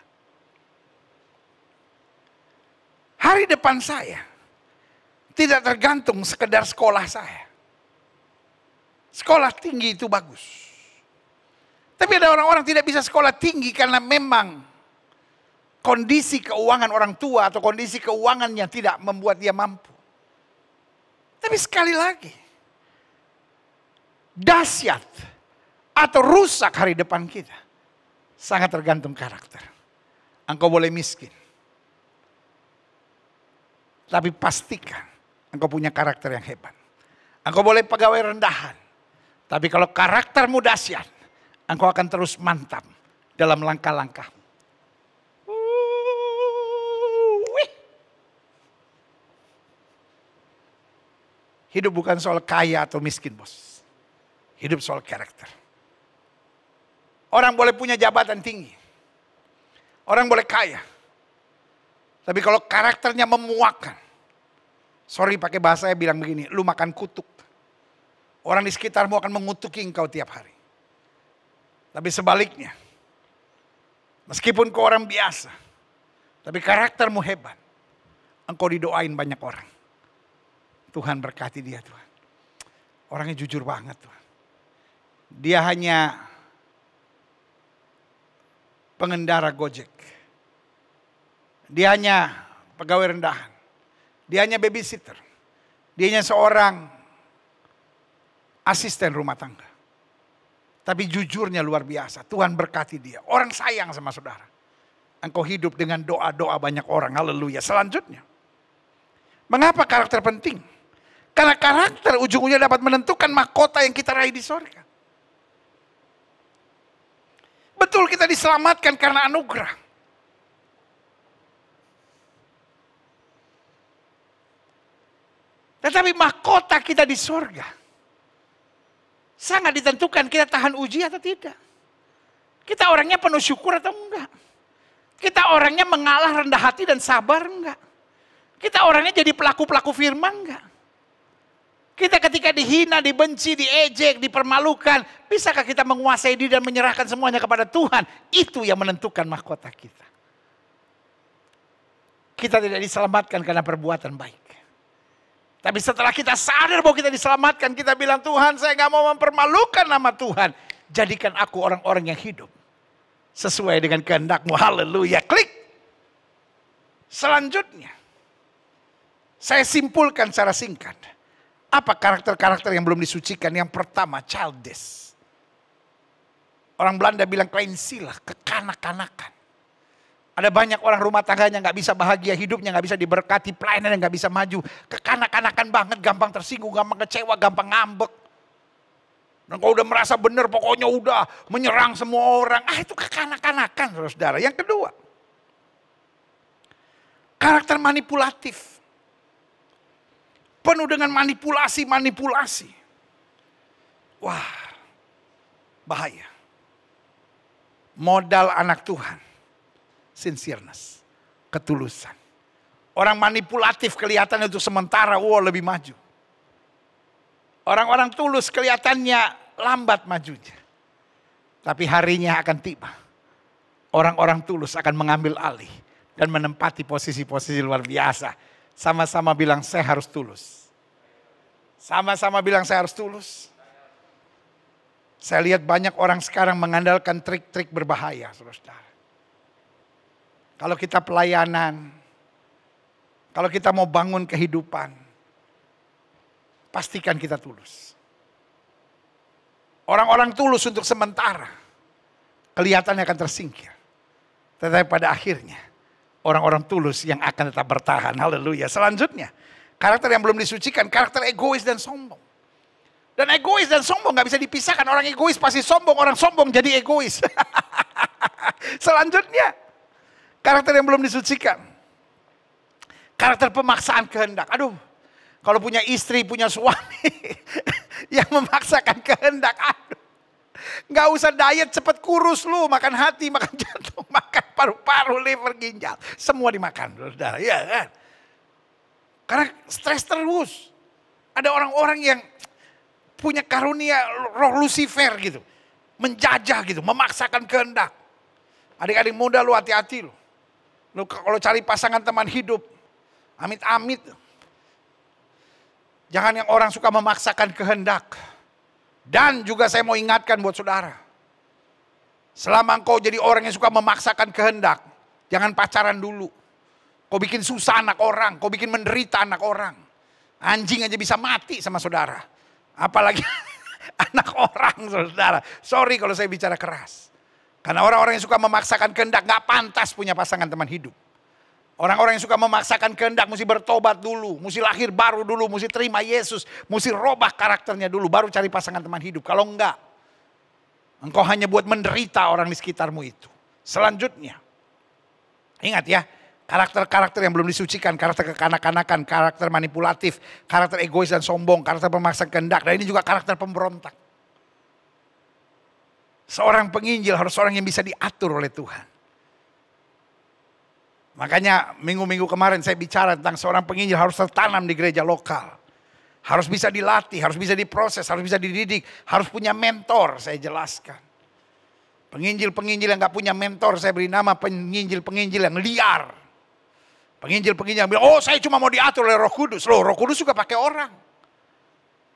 Hari depan saya tidak tergantung sekedar sekolah saya. Sekolah tinggi itu bagus. Tapi ada orang-orang tidak bisa sekolah tinggi karena memang kondisi keuangan orang tua atau kondisi keuangannya tidak membuat dia mampu. Tapi sekali lagi, dahsyat atau rusak hari depan kita sangat tergantung karakter. Engkau boleh miskin, tapi pastikan engkau punya karakter yang hebat. Engkau boleh pegawai rendahan, tapi kalau karaktermu dahsyat, engkau akan terus mantap dalam langkah-langkahmu. Hidup bukan soal kaya atau miskin, bos. Hidup soal karakter. Orang boleh punya jabatan tinggi. Orang boleh kaya. Tapi kalau karakternya memuakkan. Sorry pakai bahasa saya bilang begini. Lu makan kutuk. Orang di sekitarmu akan mengutuki engkau tiap hari. Tapi sebaliknya. Meskipun kau orang biasa. Tapi karaktermu hebat. Engkau didoain banyak orang. Tuhan berkati dia Tuhan. Orangnya jujur banget Tuhan. Dia hanya pengendara Gojek. Dia hanya pegawai rendahan. Dia hanya babysitter. Dia hanya seorang asisten rumah tangga. Tapi jujurnya luar biasa. Tuhan berkati dia. Orang sayang sama saudara. Engkau hidup dengan doa-doa banyak orang. Haleluya. Selanjutnya. Mengapa karakter penting? Karena karakter ujung-ujungnya dapat menentukan mahkota yang kita raih di surga. Betul kita diselamatkan karena anugerah. Tetapi mahkota kita di surga sangat ditentukan kita tahan uji atau tidak. Kita orangnya penuh syukur atau enggak. Kita orangnya mengalah rendah hati dan sabar enggak. Kita orangnya jadi pelaku-pelaku firman enggak. Kita ketika dihina, dibenci, diejek, dipermalukan, bisakah kita menguasai diri dan menyerahkan semuanya kepada Tuhan? Itu yang menentukan mahkota kita. Kita tidak diselamatkan karena perbuatan baik. Tapi setelah kita sadar bahwa kita diselamatkan, kita bilang, Tuhan saya gak mau mempermalukan nama Tuhan. Jadikan aku orang-orang yang hidup sesuai dengan kehendak-Mu. Haleluya. Klik. Selanjutnya, saya simpulkan secara singkat. Apa karakter-karakter yang belum disucikan? Yang pertama, childish. Orang Belanda bilang kleinsilah, kekanak-kanakan. Ada banyak orang rumah tangganya nggak bisa bahagia, hidupnya nggak bisa diberkati, pelayanan nggak bisa maju. Kekanak-kanakan banget, gampang tersinggung, gampang kecewa, gampang ngambek. Dan kalau udah merasa benar, pokoknya udah menyerang semua orang. Itu kekanak-kanakan, saudara. Yang kedua, karakter manipulatif. Penuh dengan manipulasi. Wah, bahaya. Modal anak Tuhan. Sincereness, ketulusan. Orang manipulatif kelihatannya untuk sementara, lebih maju. Orang-orang tulus kelihatannya lambat majunya. Tapi harinya akan tiba. Orang-orang tulus akan mengambil alih dan menempati posisi-posisi luar biasa. Sama-sama bilang saya harus tulus. Sama-sama bilang saya harus tulus. Saya lihat banyak orang sekarang mengandalkan trik-trik berbahaya, saudara. Kalau kita pelayanan, kalau kita mau bangun kehidupan, pastikan kita tulus. Orang-orang tulus untuk sementara, kelihatannya akan tersingkir. Tetapi pada akhirnya, orang-orang tulus yang akan tetap bertahan. Haleluya. Selanjutnya, karakter yang belum disucikan, karakter egois dan sombong. Dan egois dan sombong gak bisa dipisahkan. Orang egois pasti sombong, orang sombong jadi egois. Selanjutnya, karakter yang belum disucikan. Karakter pemaksaan kehendak. Aduh, kalau punya istri, punya suami yang memaksakan kehendak. Aduh, gak usah diet cepet kurus lu. Makan hati, makan jantung, makan paru-paru, liver, ginjal. Semua dimakan, saudara. Ya kan? Karena stres terus. Ada orang-orang yang punya karunia roh Lucifer gitu. Menjajah gitu, memaksakan kehendak. Adik-adik muda lu hati-hati lu. Lu kalau cari pasangan teman hidup, amit-amit. Jangan yang orang suka memaksakan kehendak. Dan juga saya mau ingatkan buat saudara. Selama engkau jadi orang yang suka memaksakan kehendak, jangan pacaran dulu. Kau bikin susah anak orang, kau bikin menderita anak orang. Anjing aja bisa mati sama saudara. Apalagi anak orang, saudara. Sorry kalau saya bicara keras. Karena orang-orang yang suka memaksakan kehendak gak pantas punya pasangan teman hidup. Orang-orang yang suka memaksakan kehendak mesti bertobat dulu. Mesti lahir baru dulu. Mesti terima Yesus. Mesti robah karakternya dulu. Baru cari pasangan teman hidup. Kalau enggak, engkau hanya buat menderita orang di sekitarmu itu. Selanjutnya, ingat ya. Karakter-karakter yang belum disucikan. Karakter kekanak-kanakan. Karakter manipulatif. Karakter egois dan sombong. Karakter pemaksa kehendak. Dan ini juga karakter pemberontak. Seorang penginjil harus seorang yang bisa diatur oleh Tuhan. Makanya minggu-minggu kemarin saya bicara tentang seorang penginjil harus tertanam di gereja lokal. Harus bisa dilatih, harus bisa diproses, harus bisa dididik. Harus punya mentor, saya jelaskan. Penginjil-penginjil yang gak punya mentor, saya beri nama penginjil-penginjil yang liar. Penginjil-penginjil yang bilang, saya cuma mau diatur oleh Roh Kudus. Loh, Roh Kudus juga pakai orang.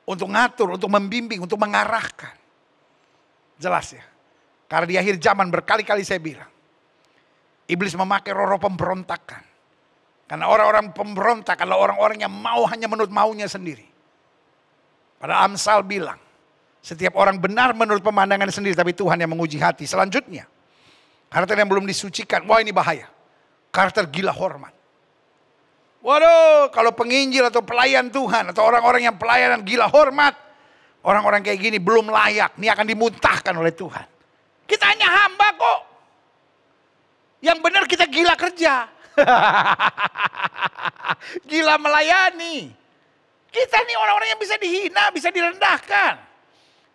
Untuk ngatur, untuk membimbing, untuk mengarahkan. Jelas ya. Karena di akhir zaman berkali-kali saya bilang. Iblis memakai roh-roh pemberontakan. Karena orang-orang pemberontak adalah orang-orang yang mau hanya menurut maunya sendiri. Pada Amsal bilang. Setiap orang benar menurut pemandangan sendiri. Tapi Tuhan yang menguji hati. Selanjutnya. Karakter yang belum disucikan. Wah, ini bahaya. Karakter gila hormat. Waduh, kalau penginjil atau pelayan Tuhan. Atau orang-orang yang pelayanan gila hormat. Orang-orang kayak gini belum layak. Ini akan dimuntahkan oleh Tuhan. Kita hanya hamba kok. Yang benar kita gila kerja. Gila melayani. Kita nih orang-orang yang bisa dihina, bisa direndahkan.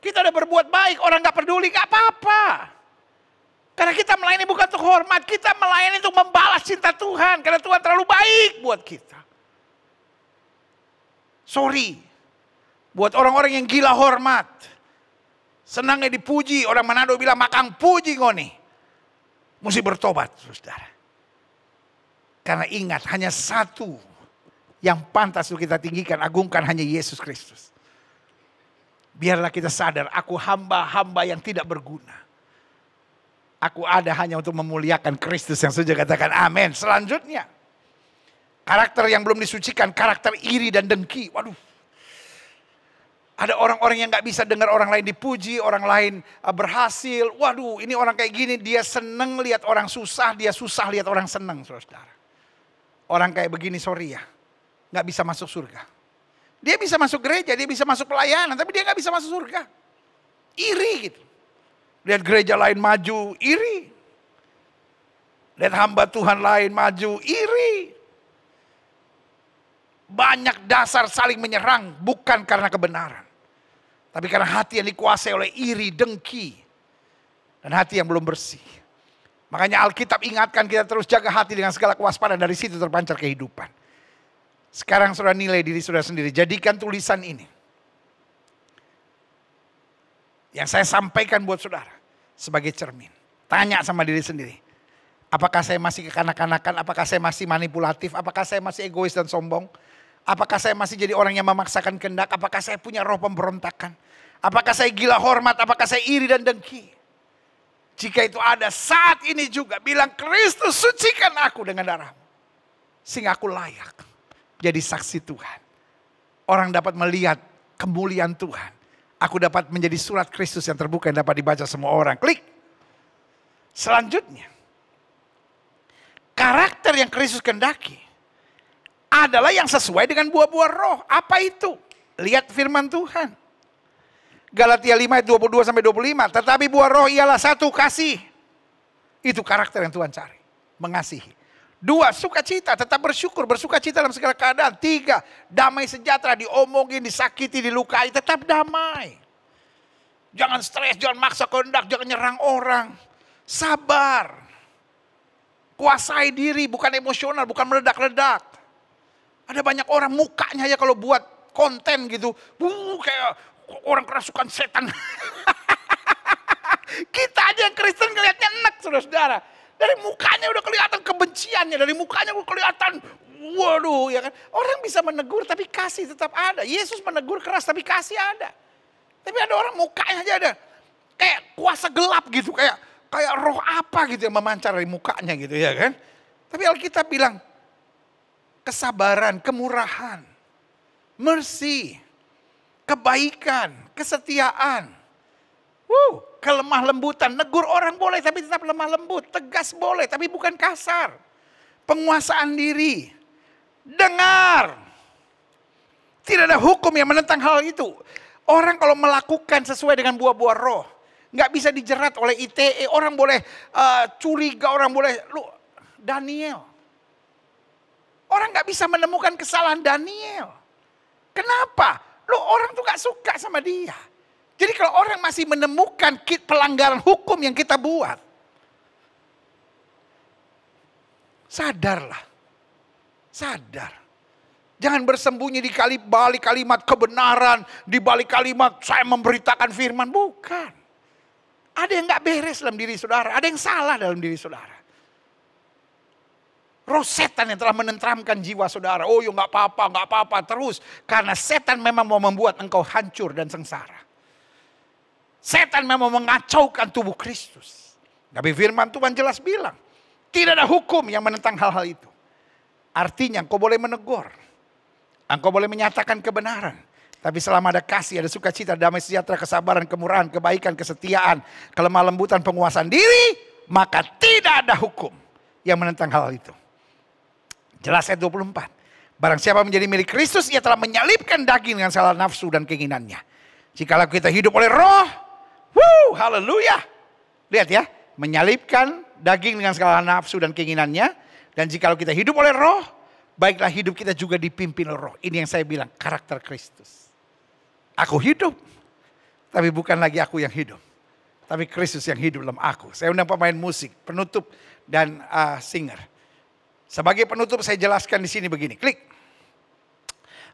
Kita udah berbuat baik, orang gak peduli, gak apa-apa. Karena kita melayani bukan untuk hormat, kita melayani untuk membalas cinta Tuhan. Karena Tuhan terlalu baik buat kita. Sorry. Buat orang-orang yang gila hormat. Senangnya dipuji. Orang Manado bilang makang puji ngoni. Mesti bertobat, saudara. Karena ingat hanya satu yang pantas untuk kita tinggikan, agungkan hanya Yesus Kristus. Biarlah kita sadar, aku hamba-hamba yang tidak berguna. Aku ada hanya untuk memuliakan Kristus yang sudah katakan amin. Selanjutnya, karakter yang belum disucikan, karakter iri dan dengki. Waduh. Ada orang-orang yang gak bisa dengar orang lain dipuji, orang lain berhasil. Waduh, ini orang kayak gini, dia seneng lihat orang susah, dia susah lihat orang seneng, saudara. Orang kayak begini, sorry ya, gak bisa masuk surga. Dia bisa masuk gereja, dia bisa masuk pelayanan, tapi dia gak bisa masuk surga. Iri gitu. Lihat gereja lain maju, iri. Lihat hamba Tuhan lain maju, iri. Banyak dasar saling menyerang, bukan karena kebenaran. Tapi karena hati yang dikuasai oleh iri, dengki. Dan hati yang belum bersih. Makanya Alkitab ingatkan kita terus jaga hati dengan segala kewaspadaan. Dari situ terpancar kehidupan. Sekarang saudara nilai diri saudara sendiri. Jadikan tulisan ini. Yang saya sampaikan buat saudara. Sebagai cermin. Tanya sama diri sendiri. Apakah saya masih kekanak-kanakan? Apakah saya masih manipulatif? Apakah saya masih egois dan sombong? Apakah saya masih jadi orang yang memaksakan kehendak? Apakah saya punya roh pemberontakan? Apakah saya gila hormat? Apakah saya iri dan dengki? Jika itu ada, saat ini juga bilang, Kristus sucikan aku dengan darah-Mu. Sehingga aku layak jadi saksi Tuhan. Orang dapat melihat kemuliaan Tuhan. Aku dapat menjadi surat Kristus yang terbuka yang dapat dibaca semua orang. Klik. Selanjutnya. Karakter yang Kristus kehendaki adalah yang sesuai dengan buah-buah roh. Apa itu? Lihat firman Tuhan. Galatia 5 ayat 22 sampai 25. Tetapi buah roh ialah satu, kasih. Itu karakter yang Tuhan cari. Mengasihi. 2, sukacita, tetap bersyukur, bersukacita dalam segala keadaan. 3, damai sejahtera, diomongin, disakiti, dilukai, tetap damai. Jangan stres, jangan maksa kehendak, jangan nyerang orang. Sabar. Kuasai diri, bukan emosional, bukan meledak-ledak. Ada banyak orang mukanya aja kalau buat konten gitu. Kayak orang kerasukan setan. Kita aja yang Kristen ngeliatnya enak saudara-saudara. Dari mukanya udah kelihatan kebenciannya. Dari mukanya udah kelihatan waduh ya kan. Orang bisa menegur tapi kasih tetap ada. Yesus menegur keras tapi kasih ada. Tapi ada orang mukanya aja ada. Kayak kuasa gelap gitu. Kayak roh apa gitu yang memancar dari mukanya gitu ya kan. Tapi Alkitab bilang kesabaran, kemurahan, mercy, kebaikan, kesetiaan, kelemah lembutan. Negur orang boleh tapi tetap lemah lembut. Tegas boleh tapi bukan kasar. Penguasaan diri. Dengar. Tidak ada hukum yang menentang hal itu. Orang kalau melakukan sesuai dengan buah-buah roh. Nggak bisa dijerat oleh ITE. Orang boleh curiga, orang boleh. Daniel. Orang gak bisa menemukan kesalahan Daniel. Kenapa? Orang tuh gak suka sama dia. Jadi kalau orang masih menemukan pelanggaran hukum yang kita buat. Sadarlah. Sadar. Jangan bersembunyi di balik kalimat kebenaran. Di balik kalimat saya memberitakan firman. Bukan. Ada yang gak beres dalam diri saudara. Ada yang salah dalam diri saudara. Roh setan yang telah menenteramkan jiwa saudara. Oh ya gak apa-apa terus. Karena setan memang mau membuat engkau hancur dan sengsara. Setan memang mengacaukan tubuh Kristus. Tapi firman Tuhan jelas bilang. Tidak ada hukum yang menentang hal-hal itu. Artinya engkau boleh menegur. Engkau boleh menyatakan kebenaran. Tapi selama ada kasih, ada sukacita, damai sejahtera, kesabaran, kemurahan, kebaikan, kesetiaan, kelemah lembutan, penguasaan diri. Maka tidak ada hukum yang menentang hal itu. Jelas ayat 24. Barang siapa menjadi milik Kristus, ia telah menyalibkan daging dengan segala nafsu dan keinginannya. Jikalau kita hidup oleh roh, haleluya. Lihat ya, menyalibkan daging dengan segala nafsu dan keinginannya. Dan jikalau kita hidup oleh roh, baiklah hidup kita juga dipimpin oleh roh. Ini yang saya bilang, karakter Kristus. Aku hidup, tapi bukan lagi aku yang hidup. Tapi Kristus yang hidup dalam aku. Saya undang pemain musik, penutup dan singer. Sebagai penutup saya jelaskan di sini begini. Klik.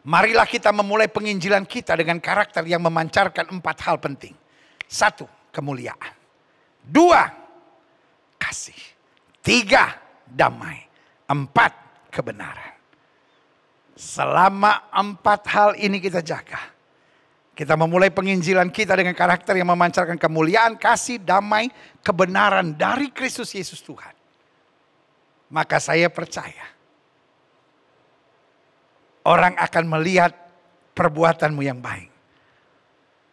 Marilah kita memulai penginjilan kita dengan karakter yang memancarkan 4 hal penting. 1, kemuliaan. 2, kasih. 3, damai. 4, kebenaran. Selama 4 hal ini kita jaga. Kita memulai penginjilan kita dengan karakter yang memancarkan kemuliaan, kasih, damai, kebenaran dari Kristus Yesus Tuhan. Maka saya percaya orang akan melihat perbuatanmu yang baik.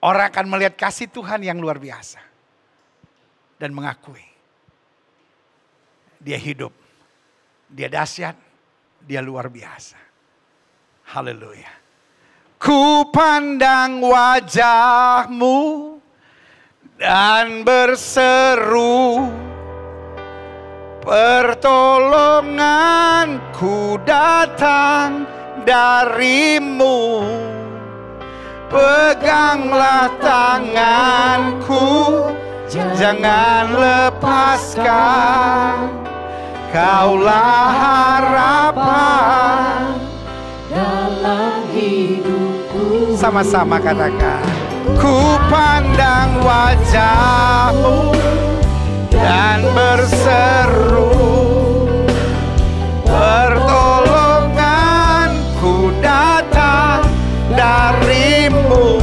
orang akan melihat kasih Tuhan yang luar biasa. Dan mengakui. Dia hidup. Dia dahsyat. Dia luar biasa. Haleluya. Ku pandang wajah-Mu dan berseru, pertolonganku datang dari-Mu. Peganglah tanganku, jangan lepaskan. Kaulah harapan dalam hidupku. Sama-sama katakan. Ku pandang wajah-Mu dan berseru, pertolonganku datang dari-Mu.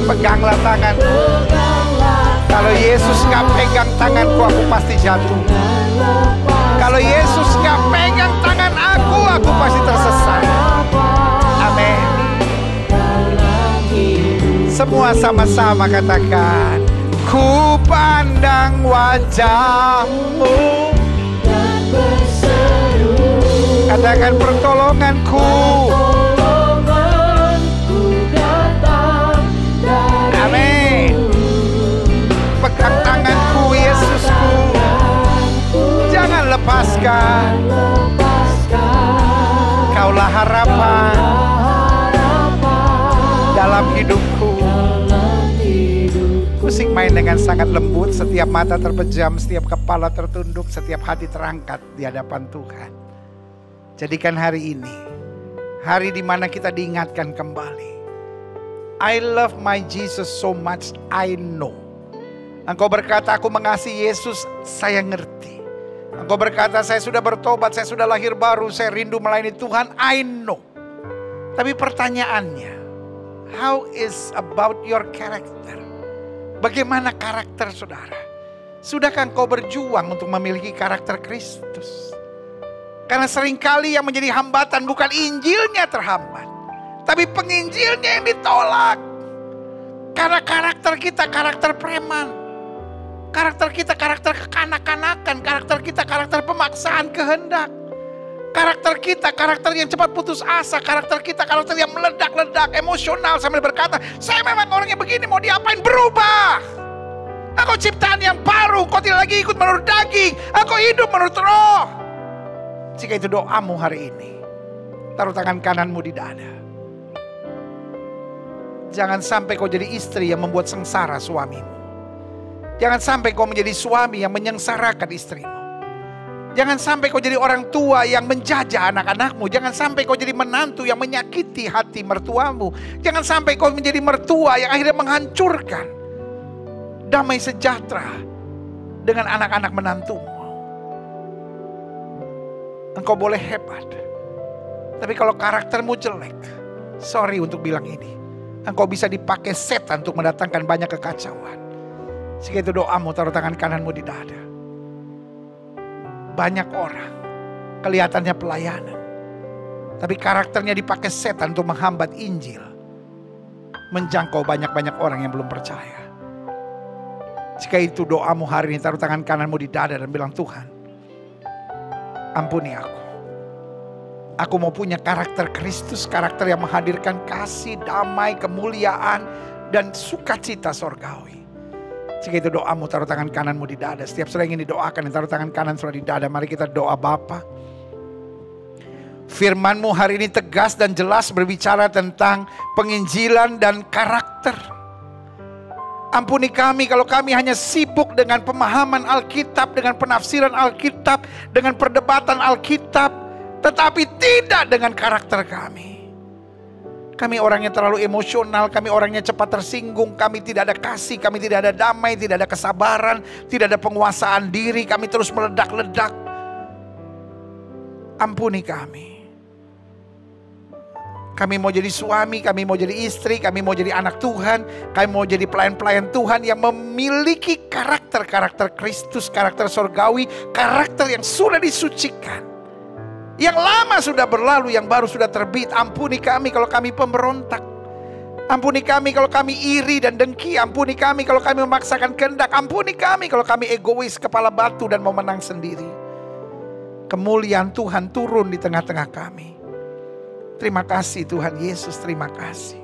Peganglah tanganku. Kalau Yesus gak pegang tanganku, aku pasti jatuh. Kalau Yesus gak pegang tangan aku pasti tersesat. Amin. Semua sama-sama katakan. Ku pandang wajah-Mu dan berseru. Katakan pertolonganku. Amin. Pegang tanganku Yesusku. Jangan lepaskan. Kaulah harapan dalam hidupku. Musik main dengan sangat lembut, setiap mata terpejam, setiap kepala tertunduk, setiap hati terangkat di hadapan Tuhan. Jadikan hari ini hari di mana kita diingatkan kembali. I love my Jesus so much, I know. Engkau berkata aku mengasihi Yesus, saya ngerti. Engkau berkata saya sudah bertobat, saya sudah lahir baru, saya rindu melayani Tuhan, I know. Tapi pertanyaannya, how is about your character? Bagaimana karakter saudara? Sudahkah engkau berjuang untuk memiliki karakter Kristus? Karena seringkali yang menjadi hambatan bukan Injilnya terhambat, tapi penginjilnya yang ditolak. Karena karakter kita karakter preman. Karakter kita karakter kekanak-kanakan. Karakter kita karakter pemaksaan kehendak. Karakter kita karakter yang cepat putus asa. Karakter kita karakter yang meledak-ledak, emosional sambil berkata, saya memang orangnya begini, mau diapain? Berubah. Aku ciptaan yang baru, kau tidak lagi ikut menurut daging. Aku hidup menurut roh. Jika itu doamu hari ini, taruh tangan kananmu di dada. Jangan sampai kau jadi istri yang membuat sengsara suamimu. Jangan sampai kau menjadi suami yang menyengsarakan istrimu. Jangan sampai kau jadi orang tua yang menjajah anak-anakmu. Jangan sampai kau jadi menantu yang menyakiti hati mertuamu. Jangan sampai kau menjadi mertua yang akhirnya menghancurkan damai sejahtera dengan anak-anak menantumu. Engkau boleh hebat, tapi kalau karaktermu jelek, sorry untuk bilang ini, engkau bisa dipakai setan untuk mendatangkan banyak kekacauan. Jika itu doamu, taruh tangan kananmu di dada. Banyak orang kelihatannya pelayanan, tapi karakternya dipakai setan untuk menghambat Injil, menjangkau banyak-banyak orang yang belum percaya. Jika itu doamu hari ini, taruh tangan kananmu di dada dan bilang, Tuhan, ampuni aku. Aku mau punya karakter Kristus, karakter yang menghadirkan kasih, damai, kemuliaan, dan sukacita sorgawi. Jika itu doamu, taruh tangan kananmu di dada. Setiap saudara ingin didoakan, taruh tangan kanan saudara di dada. Mari kita doa. Bapa, firman-Mu hari ini tegas dan jelas berbicara tentang penginjilan dan karakter. Ampuni kami kalau kami hanya sibuk dengan pemahaman Alkitab, dengan penafsiran Alkitab, dengan perdebatan Alkitab, tetapi tidak dengan karakter kami. Kami orangnya terlalu emosional, kami orangnya cepat tersinggung, kami tidak ada kasih, kami tidak ada damai, tidak ada kesabaran, tidak ada penguasaan diri, kami terus meledak-ledak. Ampuni kami. Kami mau jadi suami, kami mau jadi istri, kami mau jadi anak Tuhan, kami mau jadi pelayan-pelayan Tuhan yang memiliki karakter-karakter Kristus, karakter sorgawi, karakter yang sudah disucikan. Yang lama sudah berlalu, yang baru sudah terbit. Ampuni kami kalau kami pemberontak. Ampuni kami kalau kami iri dan dengki. Ampuni kami kalau kami memaksakan kehendak. Ampuni kami kalau kami egois, kepala batu dan mau menang sendiri. Kemuliaan Tuhan turun di tengah-tengah kami. Terima kasih Tuhan Yesus, terima kasih.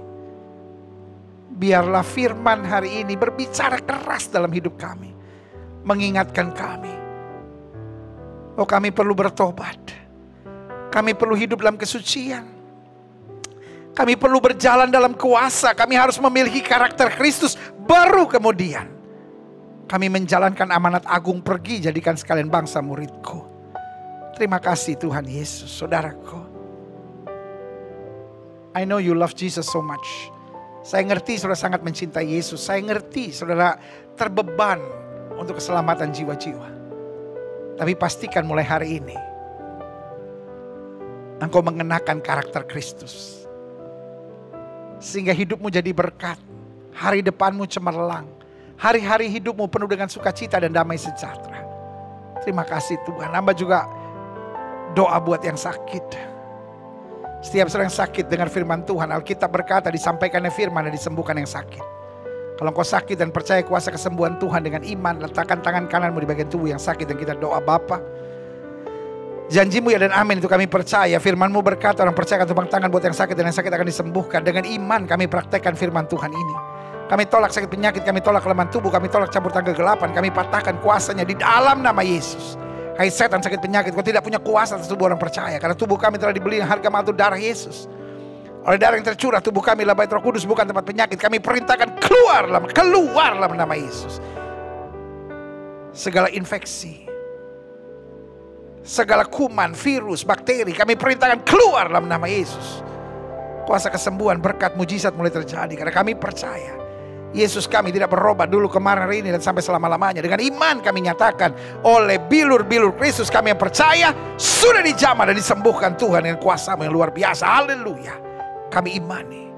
Biarlah firman hari ini berbicara keras dalam hidup kami. Mengingatkan kami. Oh, kami perlu bertobat. Kami perlu hidup dalam kesucian. Kami perlu berjalan dalam kuasa. Kami harus memiliki karakter Kristus. Baru kemudian kami menjalankan amanat agung, pergi jadikan sekalian bangsa muridku. Terima kasih Tuhan Yesus. Saudaraku, I know you love Jesus so much. Saya ngerti saudara sangat mencintai Yesus. Saya ngerti saudara terbeban untuk keselamatan jiwa-jiwa. Tapi pastikan mulai hari ini engkau mengenakan karakter Kristus. Sehingga hidupmu jadi berkat. Hari depanmu cemerlang. Hari-hari hidupmu penuh dengan sukacita dan damai sejahtera. Terima kasih Tuhan. Hamba juga doa buat yang sakit. Setiap orang yang sakit dengar firman Tuhan. Alkitab berkata disampaikannya firman dan disembuhkan yang sakit. Kalau engkau sakit dan percaya kuasa kesembuhan Tuhan dengan iman, letakkan tangan kananmu di bagian tubuh yang sakit dan kita doa. Bapa, janjimu ya dan amin itu kami percaya. Firmanmu berkata orang percaya akan tumpang tangan buat yang sakit dan yang sakit akan disembuhkan. Dengan iman kami praktekkan firman Tuhan ini. Kami tolak sakit penyakit, kami tolak kelemahan tubuh, kami tolak campur tangan kegelapan. Kami patahkan kuasanya di dalam nama Yesus. Hai setan sakit penyakit, kau tidak punya kuasa atas tubuh orang percaya. Karena tubuh kami telah dibeli dengan harga mahal darah Yesus. Oleh darah yang tercurah tubuh kami adalah bait Roh Kudus, bukan tempat penyakit. Kami perintahkan keluar dalam nama Yesus. Segala infeksi, segala kuman, virus, bakteri, kami perintahkan keluar dalam nama Yesus. Kuasa kesembuhan, berkat, mujizat mulai terjadi. Karena kami percaya Yesus kami tidak berubah dulu, kemarin, hari ini, dan sampai selama-lamanya. Dengan iman kami nyatakan oleh bilur-bilur Kristus kami yang percaya sudah dijamah dan disembuhkan Tuhan dengan kuasa-Mu yang luar biasa. Haleluya. Kami imani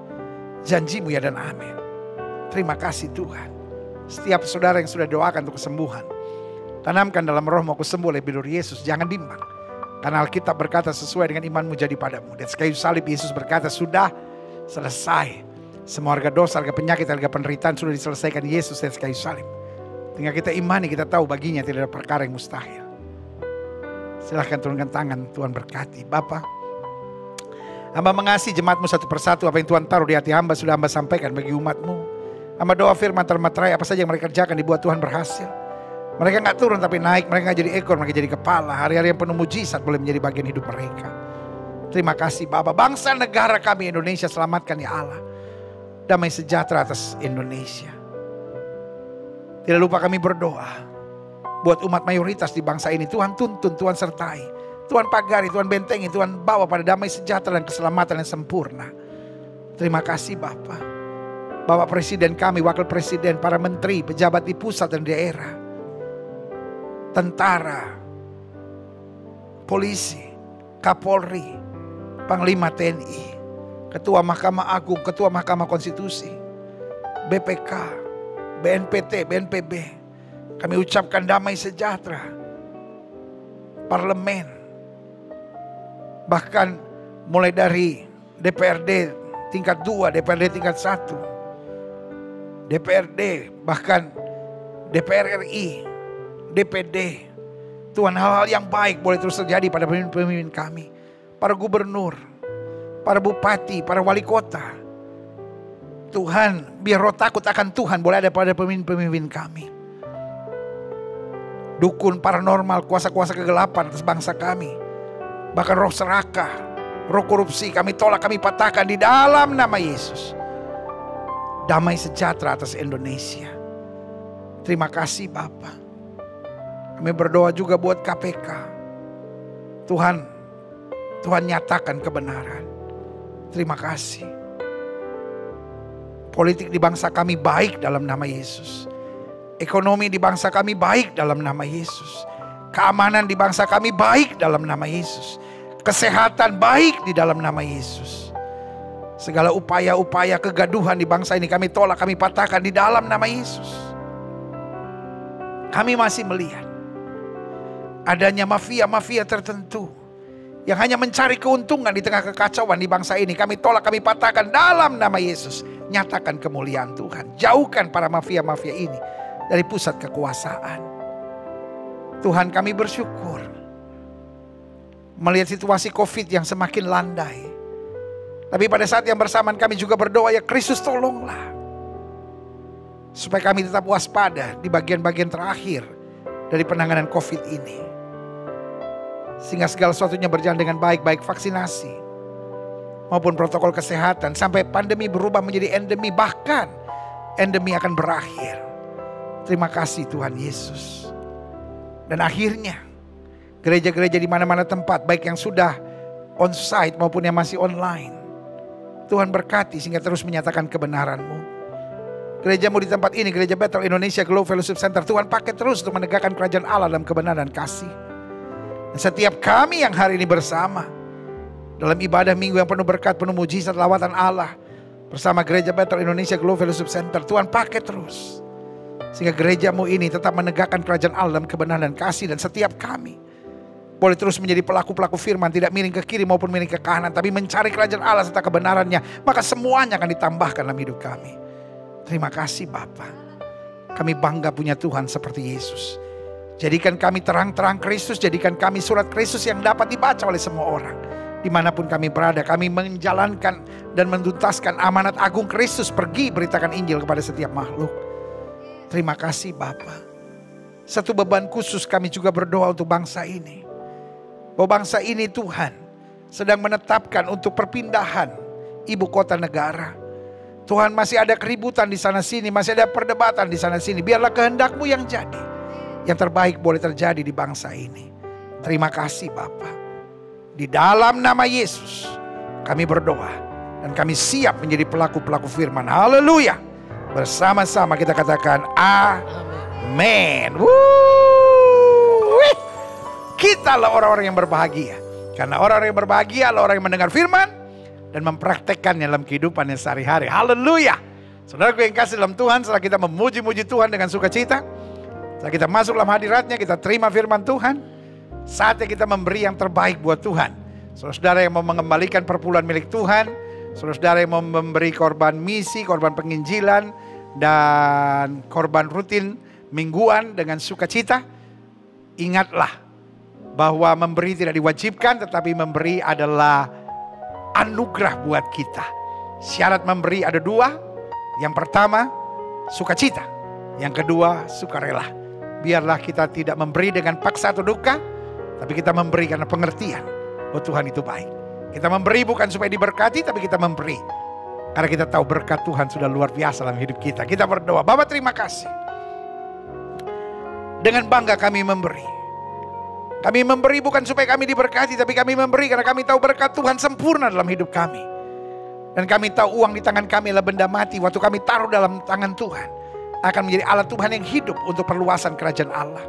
janjimu ya dan amin. Terima kasih Tuhan. Setiap saudara yang sudah doakan untuk kesembuhan, tanamkan dalam rohmu, aku sembuh oleh bilur Yesus. Jangan bimbang. Karena Alkitab berkata sesuai dengan imanmu jadi padamu. Dan kayu salib Yesus berkata sudah selesai. Semua harga dosa, harga penyakit, harga penderitaan sudah diselesaikan Yesus dari kayu salib. Tinggal kita imani, kita tahu baginya tidak ada perkara yang mustahil. Silahkan turunkan tangan, Tuhan berkati. Bapa, hamba mengasihi jemaatmu satu persatu. Apa yang Tuhan taruh di hati hamba sudah hamba sampaikan bagi umatmu. Hamba doa firman termaterai, apa saja yang mereka kerjakan dibuat Tuhan berhasil. Mereka gak turun tapi naik, mereka gak jadi ekor, mereka jadi kepala. Hari-hari yang penuh mujizat boleh menjadi bagian hidup mereka. Terima kasih Bapa. Bangsa negara kami Indonesia selamatkan ya Allah. Damai sejahtera atas Indonesia. Tidak lupa kami berdoa buat umat mayoritas di bangsa ini. Tuhan tuntun, Tuhan sertai, Tuhan pagari, Tuhan bentengi, Tuhan bawa pada damai sejahtera dan keselamatan yang sempurna. Terima kasih Bapa. Bapak Presiden kami, Wakil Presiden, para menteri, pejabat di pusat dan daerah, tentara, polisi, Kapolri, Panglima TNI, Ketua Mahkamah Agung, Ketua Mahkamah Konstitusi, BPK, BNPT, BNPB. Kami ucapkan damai sejahtera. Parlemen, bahkan mulai dari DPRD tingkat 2, DPRD tingkat 1, DPRD, bahkan DPR RI, DPD. Tuhan, hal-hal yang baik boleh terus terjadi pada pemimpin-pemimpin kami. Para gubernur, para bupati, para wali kota. Tuhan, biar roh takut akan Tuhan boleh ada pada pemimpin-pemimpin kami. Dukun paranormal, kuasa-kuasa kegelapan atas bangsa kami. Bahkan roh serakah, roh korupsi kami tolak, kami patahkan di dalam nama Yesus. Damai sejahtera atas Indonesia. Terima kasih Bapa. Kami berdoa juga buat KPK. Tuhan nyatakan kebenaran. Terima kasih. Politik di bangsa kami baik dalam nama Yesus. Ekonomi di bangsa kami baik dalam nama Yesus. Keamanan di bangsa kami baik dalam nama Yesus. Kesehatan baik di dalam nama Yesus. Segala upaya-upaya kegaduhan di bangsa ini kami tolak, kami patahkan di dalam nama Yesus. Kami masih melihat adanya mafia-mafia tertentu yang hanya mencari keuntungan di tengah kekacauan di bangsa ini. Kami tolak, kami patahkan dalam nama Yesus. Nyatakan kemuliaan Tuhan. Jauhkan para mafia-mafia ini dari pusat kekuasaan. Tuhan, kami bersyukur melihat situasi COVID yang semakin landai. Tapi pada saat yang bersamaan kami juga berdoa, ya Kristus tolonglah, supaya kami tetap waspada di bagian-bagian terakhir dari penanganan COVID ini. Sehingga segala sesuatunya berjalan dengan baik, baik vaksinasi maupun protokol kesehatan, sampai pandemi berubah menjadi endemi, bahkan endemi akan berakhir. Terima kasih Tuhan Yesus. Dan akhirnya gereja-gereja di mana-mana tempat, baik yang sudah on-site maupun yang masih online, Tuhan berkati sehingga terus menyatakan kebenaran-Mu. Gerejamu di tempat ini, Gereja Bethel Indonesia Glow Fellowship Center, Tuhan pakai terus untuk menegakkan kerajaan Allah dalam kebenaran dan kasih. Dan setiap kami yang hari ini bersama dalam ibadah minggu yang penuh berkat, penuh mujizat, lawatan Allah bersama Gereja Bethel Indonesia Glow Fellowship Center, Tuhan pakai terus sehingga gerejamu ini tetap menegakkan kerajaan Allah dalam kebenaran dan kasih. Dan setiap kami boleh terus menjadi pelaku-pelaku firman, tidak miring ke kiri maupun miring ke kanan, tapi mencari kerajaan Allah serta kebenarannya, maka semuanya akan ditambahkan dalam hidup kami. Terima kasih Bapa. Kami bangga punya Tuhan seperti Yesus. Jadikan kami terang-terang Kristus, jadikan kami surat Kristus yang dapat dibaca oleh semua orang. Dimanapun kami berada, kami menjalankan dan menuntaskan amanat agung Kristus, pergi beritakan Injil kepada setiap makhluk. Terima kasih Bapa. Satu beban khusus kami juga berdoa untuk bangsa ini. Bahwa bangsa ini Tuhan sedang menetapkan untuk perpindahan ibu kota negara. Tuhan, masih ada keributan di sana sini, masih ada perdebatan di sana sini. Biarlah kehendak-Mu yang jadi. Yang terbaik boleh terjadi di bangsa ini. Terima kasih Bapa. Di dalam nama Yesus kami berdoa dan kami siap menjadi pelaku-pelaku firman. Haleluya. Bersama-sama kita katakan amin. Kitalah orang-orang yang berbahagia. Karena orang-orang yang berbahagia adalah orang yang mendengar firman dan mempraktekkannya dalam kehidupannya sehari-hari. Haleluya. Saudaraku yang kasih dalam Tuhan, setelah kita memuji-muji Tuhan dengan sukacita, setelah kita masuk dalam hadiratnya, kita terima firman Tuhan, saatnya kita memberi yang terbaik buat Tuhan. Saudara-saudara yang mau mengembalikan perpuluhan milik Tuhan, saudara-saudara yang mau memberi korban misi, korban penginjilan, dan korban rutin mingguan dengan sukacita, ingatlah bahwa memberi tidak diwajibkan, tetapi memberi adalah anugerah buat kita. Syarat memberi ada dua. Yang pertama, sukacita. Yang kedua, sukarela. Biarlah kita tidak memberi dengan paksa atau duka, tapi kita memberi karena pengertian bahwa Tuhan itu baik. Kita memberi bukan supaya diberkati, tapi kita memberi karena kita tahu berkat Tuhan sudah luar biasa dalam hidup kita. Kita berdoa, Bapa terima kasih. Dengan bangga kami memberi. Kami memberi bukan supaya kami diberkati, tapi kami memberi karena kami tahu berkat Tuhan sempurna dalam hidup kami. Dan kami tahu uang di tangan kami adalah benda mati. Waktu kami taruh dalam tangan Tuhan, akan menjadi alat Tuhan yang hidup untuk perluasan kerajaan Allah.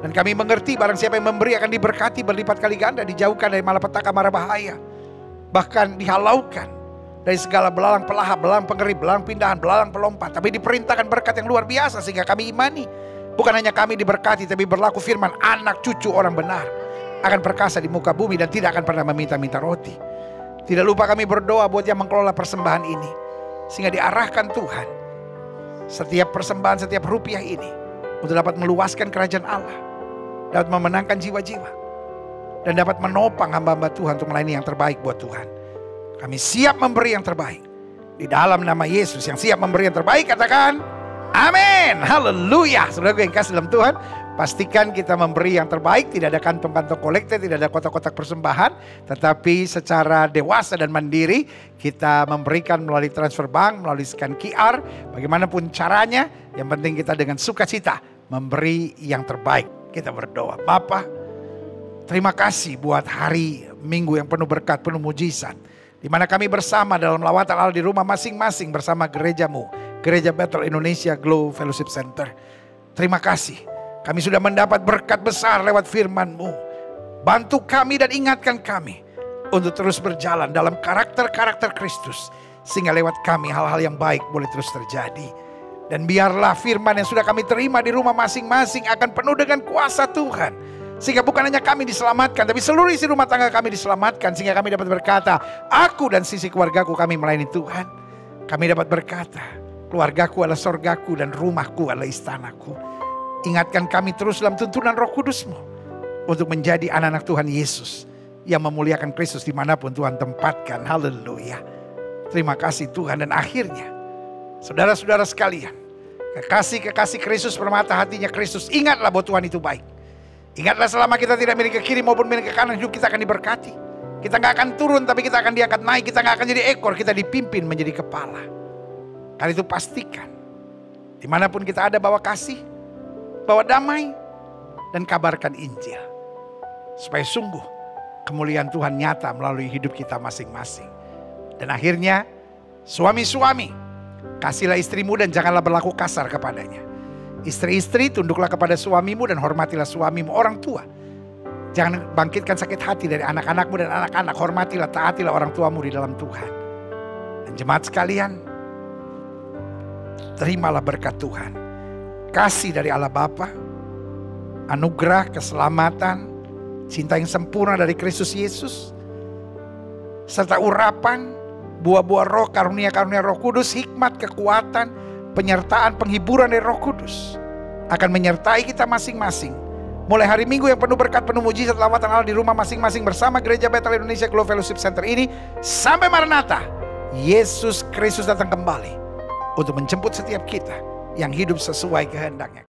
Dan kami mengerti barang siapa yang memberi akan diberkati berlipat kali ganda, dijauhkan dari malapetaka mara bahaya. Bahkan dihalaukan dari segala belalang pelahap, belalang pengerip, belalang pindahan, belalang pelompat. Tapi diperintahkan berkat yang luar biasa sehingga kami imani. Bukan hanya kami diberkati, tapi berlaku firman anak cucu orang benar akan perkasa di muka bumi dan tidak akan pernah meminta-minta roti. Tidak lupa kami berdoa buat yang mengelola persembahan ini, sehingga diarahkan Tuhan setiap persembahan, setiap rupiah ini untuk dapat meluaskan kerajaan Allah, dapat memenangkan jiwa-jiwa, dan dapat menopang hamba-hamba Tuhan untuk melayani yang terbaik buat Tuhan. Kami siap memberi yang terbaik di dalam nama Yesus. Yang siap memberi yang terbaik katakan amin. Haleluya. Saudara yang kasih dalam Tuhan, pastikan kita memberi yang terbaik. Tidak ada kantong-kantong kolekte, tidak ada kotak-kotak persembahan, tetapi secara dewasa dan mandiri kita memberikan melalui transfer bank, melalui scan QR. Bagaimanapun caranya, yang penting kita dengan sukacita memberi yang terbaik. Kita berdoa, Bapa, terima kasih buat hari Minggu yang penuh berkat, penuh mujizat, di mana kami bersama dalam lawatan Allah di rumah masing-masing bersama gerejamu, Gereja Bethel Indonesia Glow Fellowship Center. Terima kasih, kami sudah mendapat berkat besar lewat firman-Mu. Bantu kami dan ingatkan kami untuk terus berjalan dalam karakter-karakter Kristus, sehingga lewat kami hal-hal yang baik boleh terus terjadi. Dan biarlah firman yang sudah kami terima di rumah masing-masing akan penuh dengan kuasa Tuhan, Sehingga bukan hanya kami diselamatkan, tapi seluruh isi rumah tangga kami diselamatkan. Sehingga kami dapat berkata, aku dan sisi keluargaku kami melayani Tuhan. Kami dapat berkata, keluargaku adalah sorgaku dan rumahku adalah istanaku. Ingatkan kami terus dalam tuntunan Roh Kudus-Mu untuk menjadi anak-anak Tuhan Yesus yang memuliakan Kristus dimanapun Tuhan tempatkan. Haleluya. Terima kasih Tuhan. Dan akhirnya, saudara-saudara sekalian, kekasih-kekasih Kristus, permata hatinya Kristus, ingatlah bahwa Tuhan itu baik. Ingatlah selama kita tidak milik ke kiri maupun milik ke kanan, hidup kita akan diberkati. Kita gak akan turun, tapi kita akan diangkat naik. Kita gak akan jadi ekor, kita dipimpin menjadi kepala. Karena itu pastikan, dimanapun kita ada, bawa kasih, bawa damai, dan kabarkan Injil. Supaya sungguh kemuliaan Tuhan nyata melalui hidup kita masing-masing. Dan akhirnya, suami-suami, kasihlah istrimu dan janganlah berlaku kasar kepadanya. Istri-istri, tunduklah kepada suamimu dan hormatilah suamimu. Orang tua, jangan bangkitkan sakit hati dari anak-anakmu dan anak-anak. Hormatilah, taatilah orang tuamu di dalam Tuhan. Dan jemaat sekalian, terimalah berkat Tuhan. Kasih dari Allah Bapa, anugerah, keselamatan, cinta yang sempurna dari Kristus Yesus, serta urapan, buah-buah roh, karunia-karunia Roh Kudus, hikmat, kekuatan, penyertaan, penghiburan dari Roh Kudus akan menyertai kita masing-masing. Mulai hari Minggu yang penuh berkat, penuh mujizat, lawatan Allah di rumah masing-masing bersama Gereja Bethel Indonesia Global Fellowship Center ini. Sampai Maranatha, Yesus Kristus datang kembali untuk menjemput setiap kita yang hidup sesuai kehendaknya.